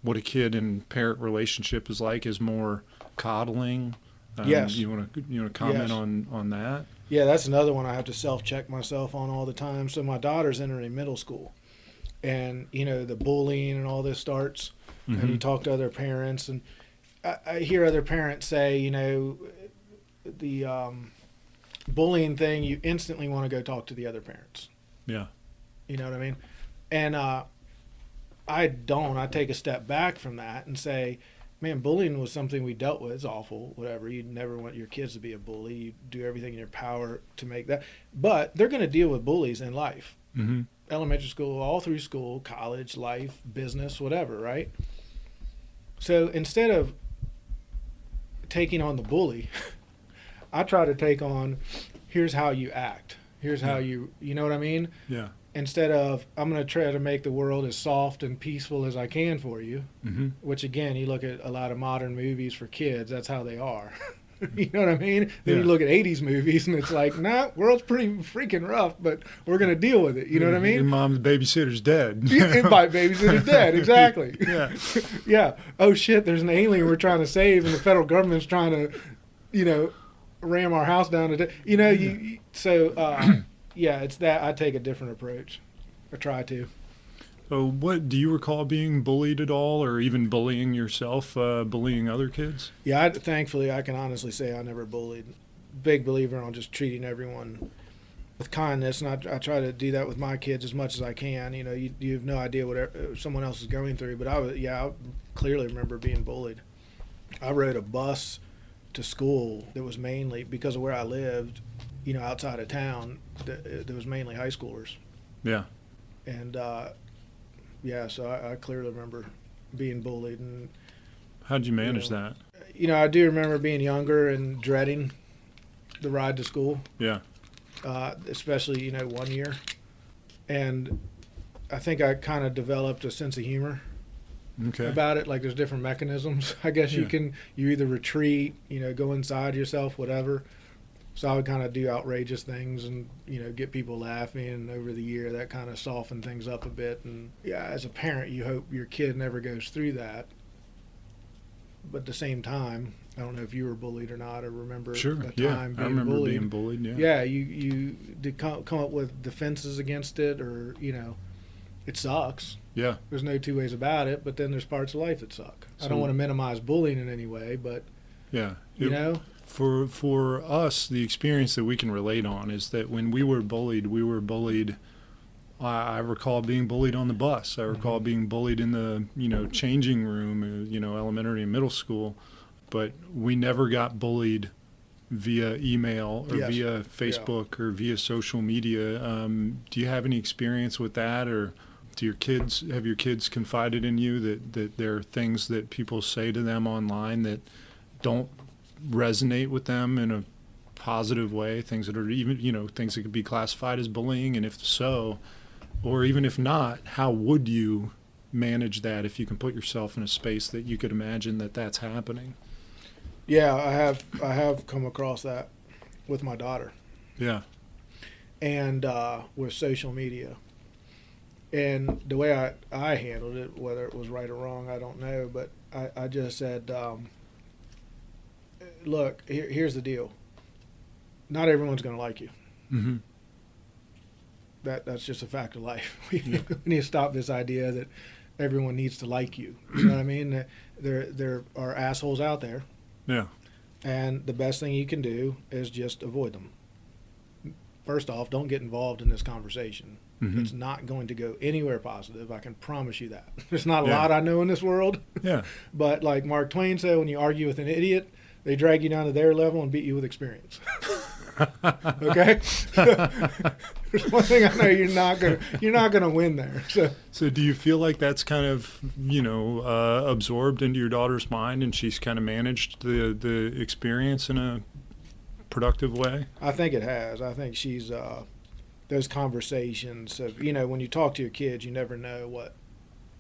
what a kid and parent relationship is like is more coddling. Yes. You want to comment on that? Yeah, that's another one I have to self-check myself on all the time. So my daughter's entering middle school, and the bullying and all this starts, and you talk to other parents, and I hear other parents say, the bullying thing, you instantly want to go talk to the other parents. Yeah. You know what I mean? And I don't. I take a step back from that and say, man, bullying was something we dealt with. It's awful, whatever. You never want your kids to be a bully. You do everything in your power to make that. But they're going to deal with bullies in life. Mm-hmm. Elementary school, all through school, college, life, business, whatever, right? So instead of taking on the bully, I try to take on, here's how you act. Here's how you know what I mean? Yeah. Instead of, I'm going to try to make the world as soft and peaceful as I can for you, which again, you look at a lot of modern movies for kids, that's how they are. You know what I mean? Then you look at 80s movies and it's like, nah, world's pretty freaking rough, but we're going to deal with it. You know what I mean? Your mom's babysitter's dead. My babysitter's dead, exactly. Yeah. Yeah. Oh shit, there's an alien we're trying to save and the federal government's trying to, ram our house down to yeah, it's that. I take a different approach. I try to. So what, do you recall being bullied at all, or even bullying yourself, bullying other kids? Yeah, thankfully, I can honestly say I never bullied. Big believer on just treating everyone with kindness, and I try to do that with my kids as much as I can. You have no idea what someone else is going through, but I clearly remember being bullied. I rode a bus to school that was mainly, because of where I lived, outside of town, there was mainly high schoolers. Yeah. And, so I clearly remember being bullied. And how'd you manage that? I do remember being younger and dreading the ride to school. Yeah. Especially, 1 year. And I think I kind of developed a sense of humor Okay. about it. Like there's different mechanisms. I guess you either retreat, go inside yourself, whatever. So I would kind of do outrageous things and, get people laughing. And over the year, that kind of softened things up a bit. And yeah, as a parent, you hope your kid never goes through that. But at the same time, I don't know if you were bullied or not, or remember Sure. a Yeah. time being I remember bullied. being bullied. Yeah. Yeah, you did come up with defenses against it, or it sucks. Yeah. There's no two ways about it. But then there's parts of life that suck. I So- don't want to minimize bullying in any way, but Yeah. For us, the experience that we can relate on is that when we were bullied. I recall being bullied on the bus. I recall being bullied in the changing room, elementary and middle school. But we never got bullied via email or via Facebook or via social media. Do you have any experience with that, or have your kids confided in you that there are things that people say to them online that don't resonate with them in a positive way? Things that are even things that could be classified as bullying, and if so, or even if not, how would you manage that if you can put yourself in a space that you could imagine that that's happening? yeah, I have come across that with my daughter. Yeah. And with social media. And the way I handled it, whether it was right or wrong, I don't know, but I just said, look, here's the deal. Not everyone's going to like you. Mm-hmm. That's just a fact of life. We need to stop this idea that everyone needs to like you. You know what I mean? There are assholes out there. Yeah. And the best thing you can do is just avoid them. First off, don't get involved in this conversation. Mm-hmm. It's not going to go anywhere positive. I can promise you that. There's not a lot I know in this world. Yeah. But like Mark Twain said, when you argue with an idiot, they drag you down to their level and beat you with experience. Okay? There's one thing I know, you're not gonna win there. So do you feel like that's kind of absorbed into your daughter's mind, and she's kind of managed the experience in a productive way? I think it has. I think she's those conversations of when you talk to your kids, you never know what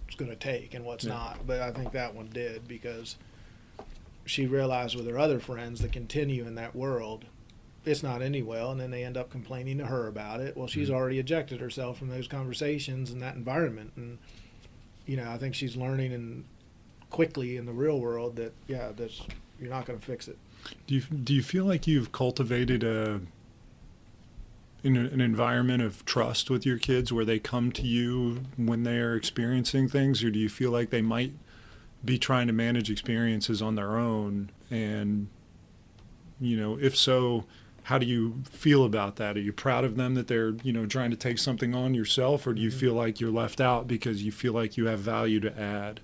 it's going to take and what's not. But I think that one did, because she realized with her other friends that continue in that world, it's not ending well, and then they end up complaining to her about it. Well, she's already ejected herself from those conversations and that environment, and I think she's learning quickly in the real world that you're not going to fix it. Do you feel like you've cultivated an environment of trust with your kids where they come to you when they are experiencing things, or do you feel like they might be trying to manage experiences on their own? And if so, how do you feel about that? Are you proud of them that they're trying to take something on yourself, or do you feel like you're left out because you feel like you have value to add?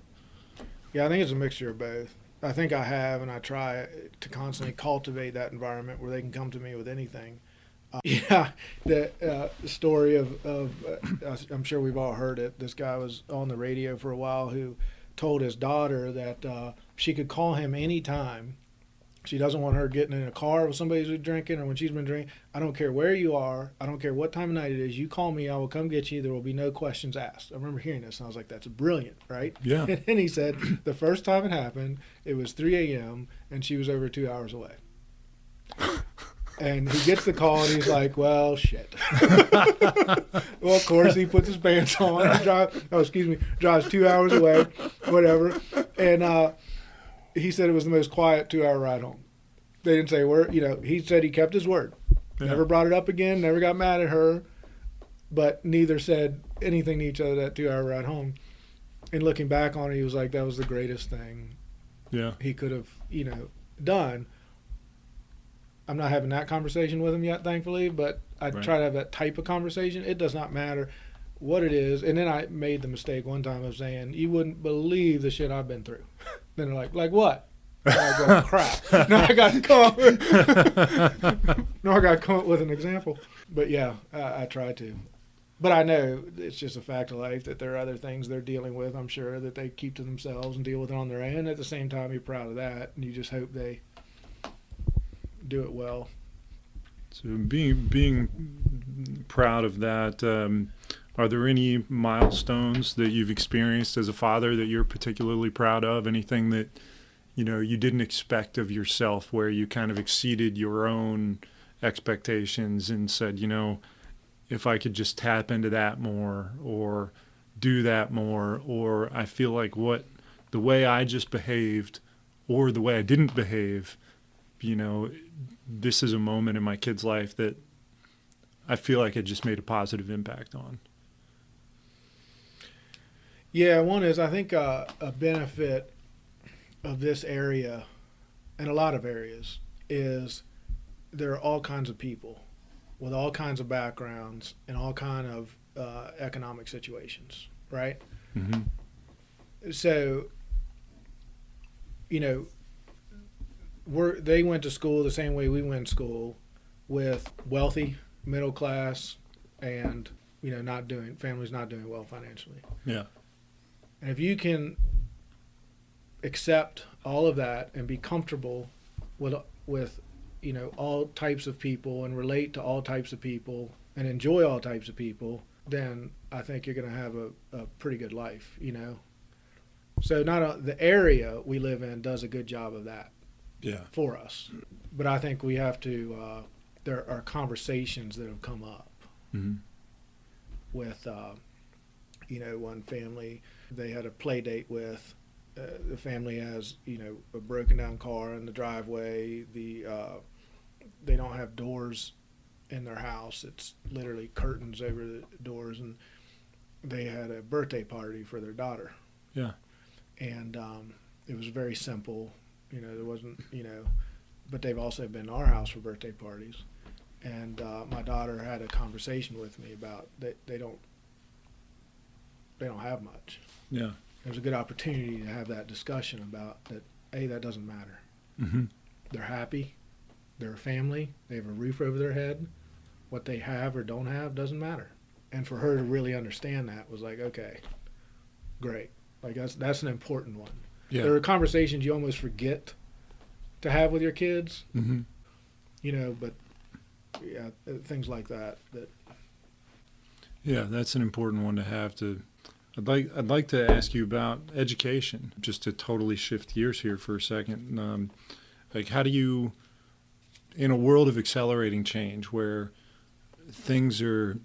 Yeah, I think it's a mixture of both. I think I have, and I try to constantly cultivate that environment where they can come to me with anything. The story of I'm sure we've all heard it. This guy was on the radio for a while who told his daughter that she could call him anytime. She doesn't want her getting in a car with somebody who's drinking, or when she's been drinking. I don't care where you are. I don't care what time of night it is. You call me, I will come get you. There will be no questions asked. I remember hearing this, and I was like, that's brilliant, right? Yeah. And then he said the first time it happened, it was 3 a.m., and she was over 2 hours away. And he gets the call, and he's like, well, shit. Well, of course, he puts his pants on and drives 2 hours away, whatever. And he said it was the most quiet 2-hour ride home. They didn't say a word. He said he kept his word. Yeah. Never brought it up again, never got mad at her, but neither said anything to each other that 2-hour ride home. And looking back on it, he was like, that was the greatest thing he could have, done. I'm not having that conversation with him yet, thankfully, but I try to have that type of conversation. It does not matter what it is. And then I made the mistake one time of saying, you wouldn't believe the shit I've been through. Then they're like what? And I go, crap. Now I got to come up with an example. But yeah, I try to. But I know it's just a fact of life that there are other things they're dealing with, I'm sure, that they keep to themselves and deal with it on their own. At the same time, you're proud of that, and you just hope they do it well. So being proud of that, Are there any milestones that you've experienced as a father that you're particularly proud of? Anything that, you didn't expect of yourself, where you kind of exceeded your own expectations and said, if I could just tap into that more, or do that more, or I feel like the way I just behaved or the way I didn't behave, this is a moment in my kid's life that I feel like it just made a positive impact on. Yeah, one is, I think a benefit of this area and a lot of areas is there are all kinds of people with all kinds of backgrounds and all kind of economic situations, right? Mm-hmm. So, they went to school the same way we went to school, with wealthy, middle class, and families not doing well financially. Yeah. And if you can accept all of that and be comfortable with all types of people and relate to all types of people and enjoy all types of people, then I think you're going to have a pretty good life. So the area we live in does a good job of that. Yeah. For us, but I think we have to. There are conversations that have come up mm-hmm. with, one family they had a play date with. The family has, a broken down car in the driveway. They don't have doors in their house. It's literally curtains over the doors, and they had a birthday party for their daughter. Yeah. And it was very simple. There wasn't, but they've also been to our house for birthday parties. And my daughter had a conversation with me about that they don't have much. Yeah. There's a good opportunity to have that discussion about that. Hey, that doesn't matter. Mm-hmm. They're happy. They're a family. They have a roof over their head. What they have or don't have doesn't matter. And for her to really understand that was like, okay, great. Like that's an important one. Yeah. There are conversations you almost forget to have with your kids, mm-hmm. But yeah, things like that. Yeah, that's an important one to have. I'd like to ask you about education, just to totally shift gears here for a second. How do you, in a world of accelerating change where things are,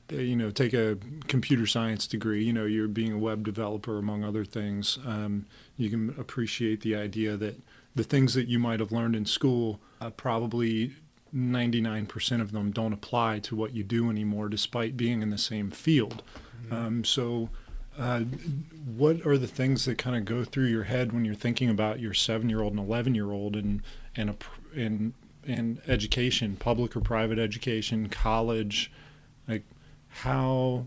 take a computer science degree, you're being a web developer, among other things, you can appreciate the idea that the things that you might have learned in school, probably 99% of them don't apply to what you do anymore, despite being in the same field. Mm-hmm. What are the things that kind of go through your head when you're thinking about your 7-year-old and 11-year-old and education, public or private education, college? Like, how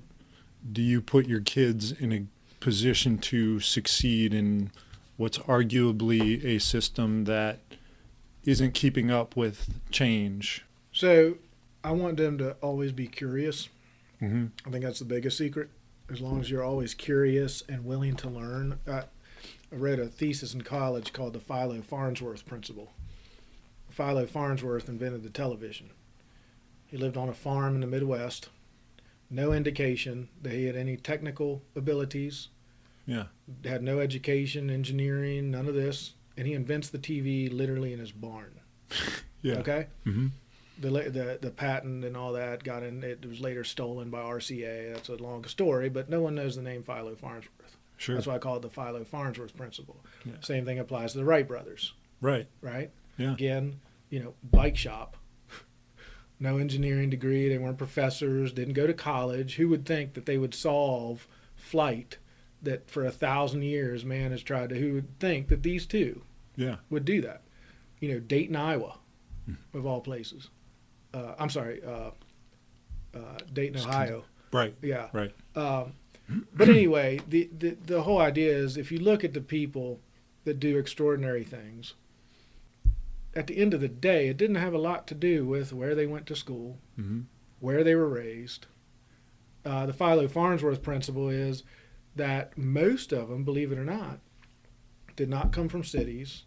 do you put your kids in a position to succeed in what's arguably a system that isn't keeping up with change? So I want them to always be curious. Mm-hmm. I think that's the biggest secret. As long as you're always curious and willing to learn. I read a thesis in college called the Philo Farnsworth Principle. Philo Farnsworth invented the television. He lived on a farm in the Midwest. No indication that he had any technical abilities. Yeah. Had no education, engineering, none of this. And he invents the TV literally in his barn. Yeah. Okay? Mm-hmm. The patent and all that got in. It was later stolen by RCA. That's a long story, but no one knows the name Philo Farnsworth. Sure. That's why I call it the Philo Farnsworth Principle. Yeah. Same thing applies to the Wright brothers. Right. Right? Yeah. Again, bike shop. No engineering degree. They weren't professors. Didn't go to college. Who would think that they would solve flight that for 1,000 years man has tried to? Who would think that these two would do that? Dayton, Iowa, of all places. Dayton, Ohio. Right. Yeah. Right. But anyway, the whole idea is if you look at the people that do extraordinary things, at the end of the day, it didn't have a lot to do with where they went to school, Mm-hmm. where they were raised. The Philo Farnsworth principle is that most of them, believe it or not, did not come from cities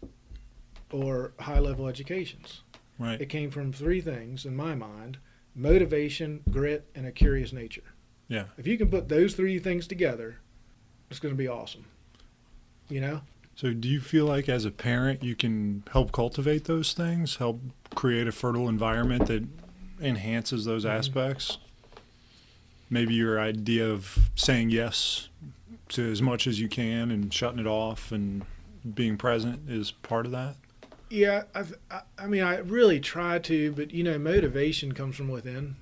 or high-level educations. Right. It came from three things, in my mind: motivation, grit, and a curious nature. Yeah. If you can put those three things together, it's going to be awesome. You know? So do you feel like as a parent you can help cultivate those things, help create a fertile environment that enhances those aspects? Maybe your idea of saying yes to as much as you can and shutting it off and being present is part of that? Yeah, I mean, I really try to, but, you know, motivation comes from within.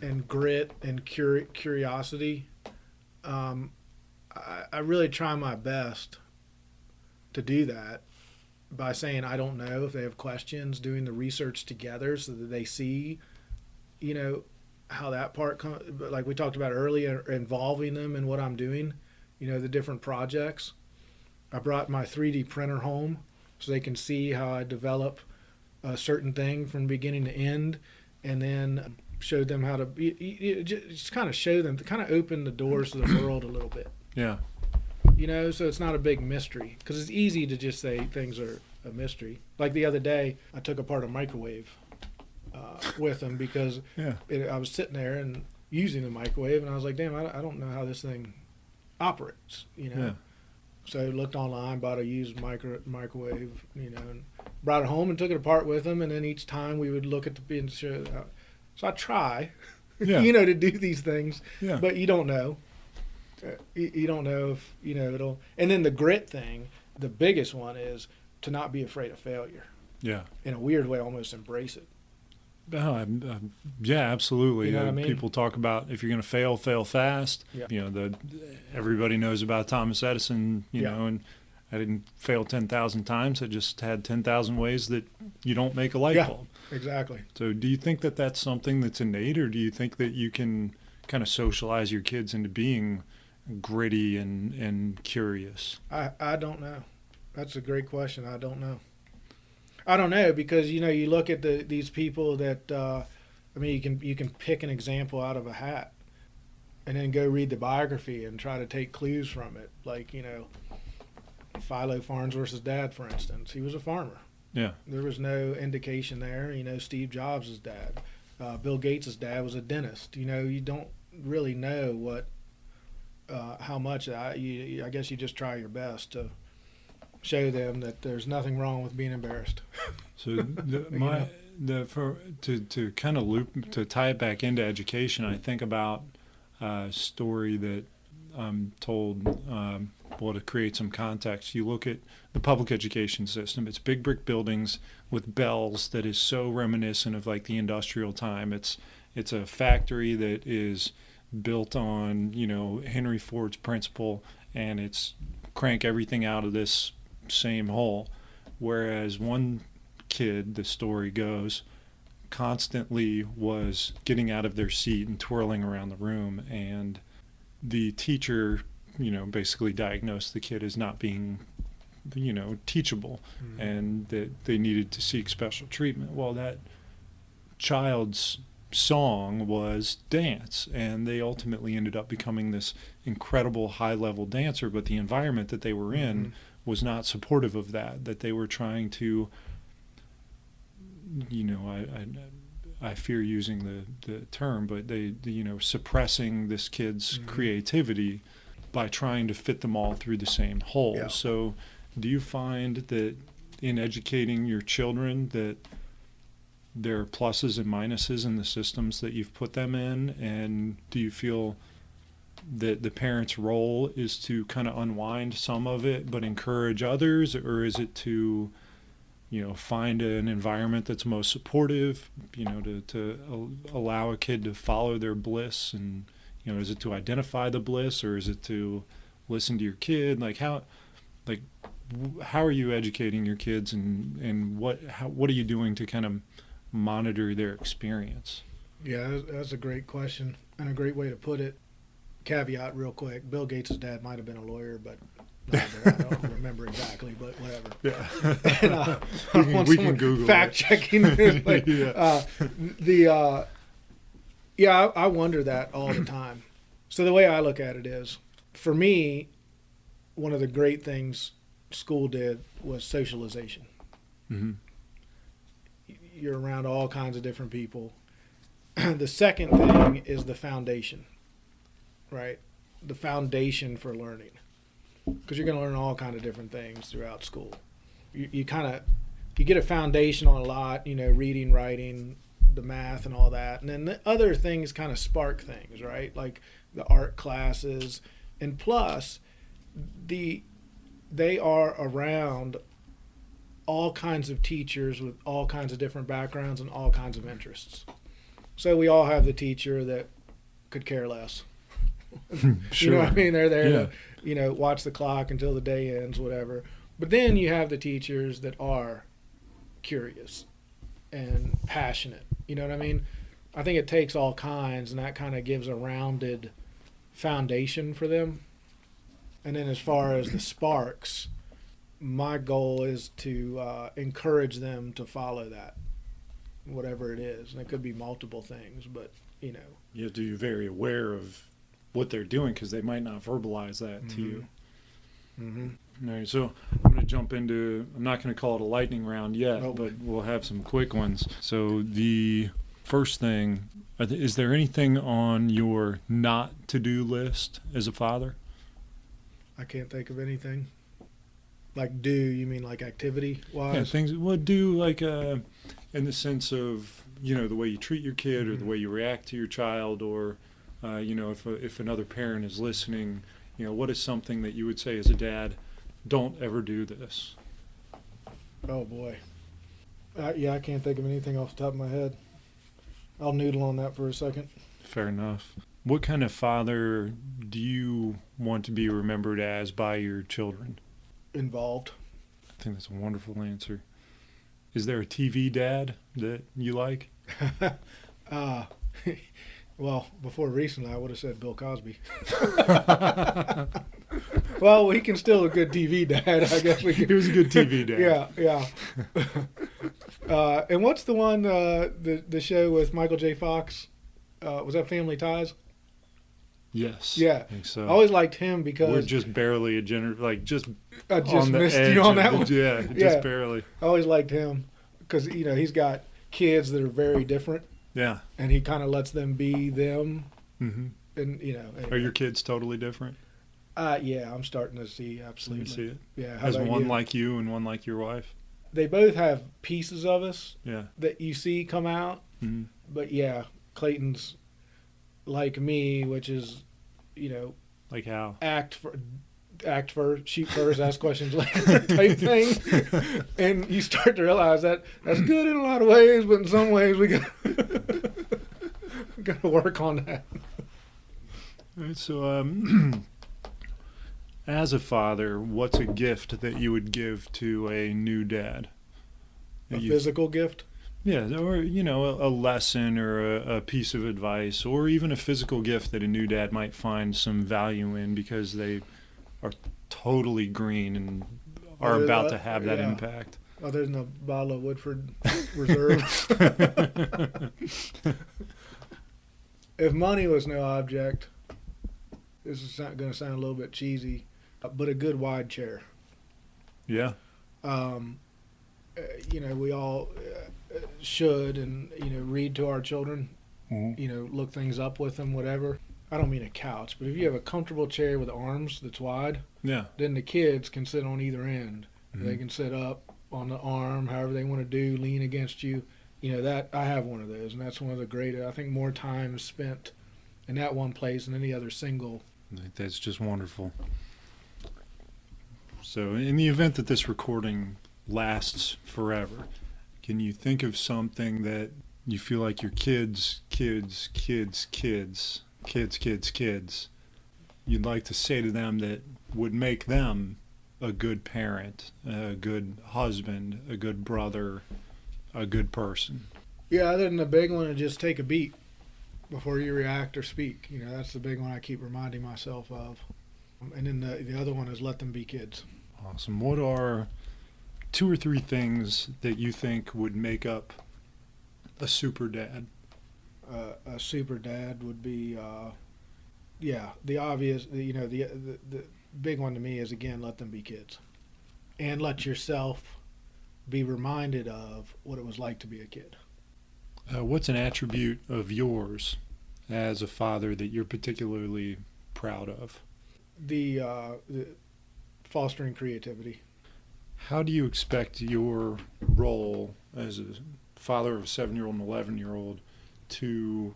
And grit and curiosity. I really try my best to do that by saying I don't know if they have questions, doing the research together so that they see, you know, how that part comes, like we talked about earlier, involving them in what I'm doing, you know, the different projects. I brought my 3D printer home so they can see how I develop a certain thing from beginning to end, and then showed them how to just kind of show them, to kind of open the doors to the world a little bit. Yeah. You know, so it's not a big mystery, because it's easy to just say things are a mystery. Like the other day, I took apart a microwave with them because I was sitting there and using the microwave, and I was like, damn, I don't know how this thing operates, you know. Yeah. So I looked online, bought a used microwave, you know, and brought it home and took it apart with them, and then each time we would look at the bin. So I try, you know, to do these things, but you don't know. You don't know if, you know, it'll. And then the grit thing, the biggest one is to not be afraid of failure. Yeah. In a weird way, almost embrace it. Oh, yeah, absolutely. You know what I mean? People talk about if you're going to fail, fail fast. Yeah. You know, everybody knows about Thomas Edison, you know, and I didn't fail 10,000 times. I just had 10,000 ways that you don't make a light bulb. Exactly. So do you think that that's something that's innate, or do you think that you can kind of socialize your kids into being gritty and curious? I don't know. That's a great question. I don't know. I don't know, because, you know, you look at these people that I mean, you can pick an example out of a hat and then go read the biography and try to take clues from it. Like, you know, Philo Farnsworth's dad, for instance, he was a farmer. Yeah. There was no indication there. You know, Steve Jobs' dad, Bill Gates' dad was a dentist. You know, you don't really know what, how much. I guess you just try your best to show them that there's nothing wrong with being embarrassed. So to kind of to tie it back into education, I think about a story that told, to create some context. You look at the public education system. It's big brick buildings with bells that is so reminiscent of like the industrial time. It's a factory that is built on, you know, Henry Ford's principle, and it's crank everything out of this same hole. Whereas one kid, the story goes, constantly was getting out of their seat and twirling around the room, and the teacher, you know, basically diagnosed the kid as not being, you know, teachable, and that they needed to seek special treatment. Well, that child's song was dance, and they ultimately ended up becoming this incredible high-level dancer, but the environment that they were in was not supportive of that they were trying to, you know, I fear using the term, but they, you know, suppressing this kid's creativity by trying to fit them all through the same hole. Yeah. So do you find that in educating your children that there are pluses and minuses in the systems that you've put them in, and do you feel that the parent's role is to kind of unwind some of it but encourage others, or is it to, you know, find an environment that's most supportive, you know, to allow a kid to follow their bliss? And, you know, is it to identify the bliss, or is it to listen to your kid? Like how are you educating your kids, and what are you doing to kind of monitor their experience? Yeah, that's a great question and a great way to put it. Caveat real quick, Bill Gates' dad might have been a lawyer, but I don't remember exactly, but whatever. Yeah. And, we can Google fact checking. Like, I wonder that all the time. So the way I look at it is, for me, one of the great things school did was socialization. Mm-hmm. You're around all kinds of different people, The second thing is the foundation, right? The foundation for learning, because you're going to learn all kind of different things throughout school. You get a foundation on a lot, reading, writing, the math and all that. And then the other things kind of spark things, right? Like the art classes. And plus, they are around all kinds of teachers with all kinds of different backgrounds and all kinds of interests. So we all have the teacher that could care less. Sure. You know what I mean? They're there to, watch the clock until the day ends, whatever. But then you have the teachers that are curious and passionate. You know what I mean? I think it takes all kinds, and that kind of gives a rounded foundation for them. And then as far as the sparks, my goal is to encourage them to follow that, whatever it is. And it could be multiple things, but, You have to be very aware of what they're doing because they might not verbalize that to you. Mm-hmm. All right, so I'm going to jump into, I'm not going to call it a lightning round yet, but we'll have some quick ones. So the first thing, is there anything on your not to-do list as a father? I can't think of anything. Like you mean like activity-wise? Yeah, things, do like in the sense of, the way you treat your kid or the way you react to your child or, if another parent is listening, what is something that you would say as a dad, don't ever do this? Oh, boy. I can't think of anything off the top of my head. I'll noodle on that for a second. Fair enough. What kind of father do you want to be remembered as by your children? Involved. I think that's a wonderful answer. Is there a TV dad that you like? Well, before recently, I would have said Bill Cosby. Well, he can still a good TV dad, I guess. He was a good TV dad. Yeah. And what's the one, the show with Michael J. Fox? Was that Family Ties? Yes. Yeah. I think so. I always liked him because... We're just barely a just I just on the missed edge you on that one. Yeah, just barely. I always liked him because, he's got kids that are very different. Yeah. And he kind of lets them be them. Mm-hmm. And, anyway. Are your kids totally different? Yeah, I'm starting to see, absolutely. You see it? Yeah. Has one like you and one like your wife? They both have pieces of us Yeah. that you see come out. Mm-hmm. But, yeah, Clayton's like me, which is, Like how? act first, shoot first, ask questions later type thing. And you start to realize that that's good in a lot of ways, but in some ways we got to work on that. All right, so as a father, what's a gift that you would give to a new dad? A physical gift? Yeah, or, a lesson or a piece of advice or even a physical gift that a new dad might find some value in because they are totally green and are about to have that impact. Other than a bottle of Woodford Reserve. If money was no object, this is going to sound a little bit cheesy, but a good wide chair. Yeah. We all should and, read to our children, Mm-hmm. Look things up with them, whatever. I don't mean a couch, but if you have a comfortable chair with arms that's wide, Yeah. then the kids can sit on either end. Mm-hmm. They can sit up on the arm, however they want to do, lean against you. That I have one of those, and that's one of the great, I think, more time spent in that one place than any other single. That's just wonderful. So in the event that this recording lasts forever, can you think of something that you feel like your kids, you'd like to say to them that would make them a good parent, a good husband, a good brother, a good person? Yeah, other than the big one, just take a beat before you react or speak. That's the big one I keep reminding myself of. And then the other one is let them be kids. Awesome. What are 2 or 3 things that you think would make up a super dad? A super dad would be, the obvious, the big one to me is, again, let them be kids. And let yourself be reminded of what it was like to be a kid. What's an attribute of yours as a father that you're particularly proud of? The fostering creativity. How do you expect your role as a father of a 7-year-old and 11-year-old to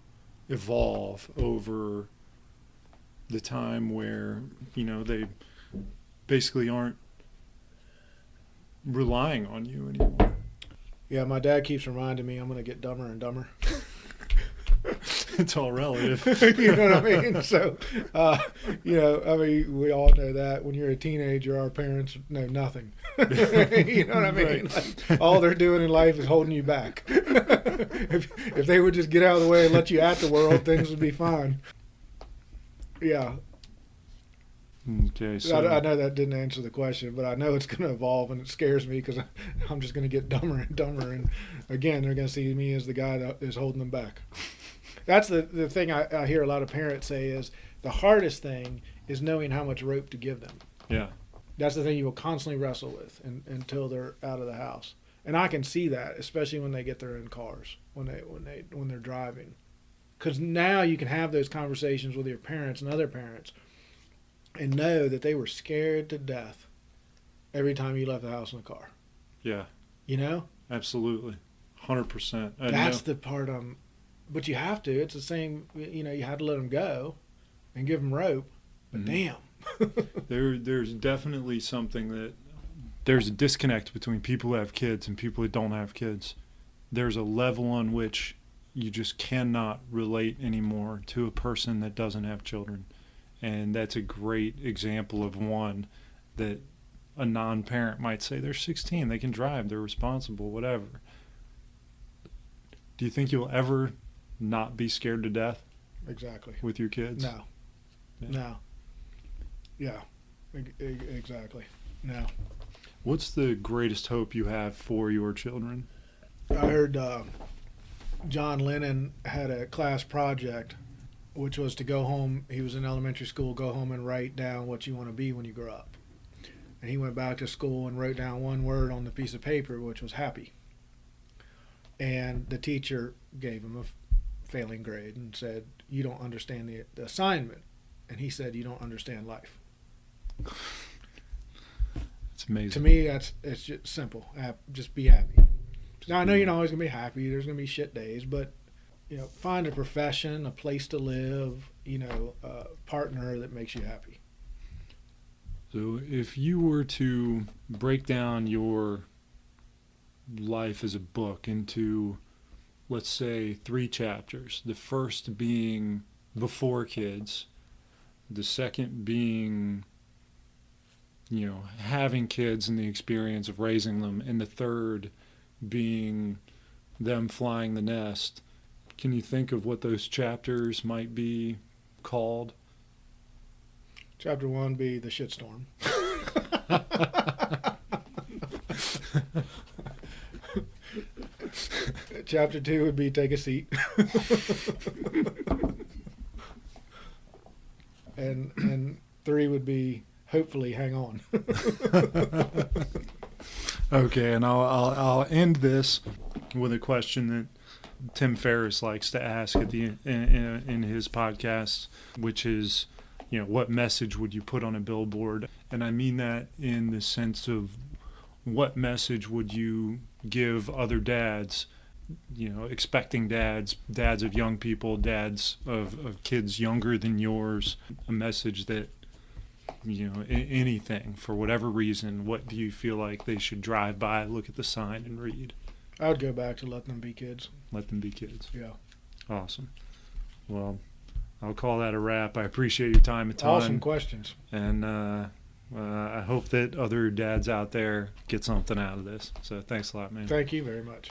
evolve over the time where, they basically aren't relying on you anymore? Yeah, my dad keeps reminding me I'm going to get dumber and dumber. It's all relative. You know what I mean? So, we all know that when you're a teenager, our parents know nothing. You know what I mean? Right. Like, all they're doing in life is holding you back. If they would just get out of the way and let you at the world, things would be fine. Yeah. Okay, so I know that didn't answer the question, but I know it's going to evolve, and it scares me because I'm just going to get dumber and dumber. And again, they're going to see me as the guy that is holding them back. That's the thing I hear a lot of parents say is the hardest thing is knowing how much rope to give them. yeah, That's the thing you will constantly wrestle with until they're out of the house. And I can see that, especially when they get their own cars, when they're driving. Because now you can have those conversations with your parents and other parents and know that they were scared to death every time you left the house in the car. yeah, You know? absolutely, 100%. That's the part but you have to. It's the same, you had to let them go and give them rope. But damn. There's definitely there's a disconnect between people who have kids and people who don't have kids. There's a level on which you just cannot relate anymore to a person that doesn't have children. And that's a great example of one that a non-parent might say, they're 16, they can drive, they're responsible, whatever. Do you think you'll ever not be scared to death Exactly. with your kids? No. Yeah. No. Yeah. Exactly. No. What's the greatest hope you have for your children? I heard John Lennon had a class project, which was to go home. He was in elementary school, go home and write down what you want to be when you grow up. And he went back to school and wrote down one word on the piece of paper, which was happy. And the teacher gave him a failing grade and said, you don't understand the assignment. And he said, you don't understand life. It's amazing. To me, it's just simple. Just be happy. Now, I know you're not always going to be happy. There's going to be shit days, but find a profession, a place to live, a partner that makes you happy. So if you were to break down your life as a book into, let's say, 3 chapters, the first being before kids, the second being, having kids and the experience of raising them, and the third being them flying the nest, can you think of what those chapters might be called? Chapter 1 be the shitstorm. Chapter 2 would be take a seat. and 3 would be hopefully hang on. Okay, and I'll end this with a question that Tim Ferriss likes to ask at in his podcast, which is, what message would you put on a billboard? And I mean that in the sense of what message would you give other dads, expecting dads of young people, dads of kids younger than yours, a message that, anything, for whatever reason, what do you feel like they should drive by, look at the sign, and read? I would go back to let them be kids. Let them be kids. Yeah. Awesome. Well, I'll call that a wrap. I appreciate your time and Awesome questions. And I hope that other dads out there get something out of this. So thanks a lot, man. Thank you very much.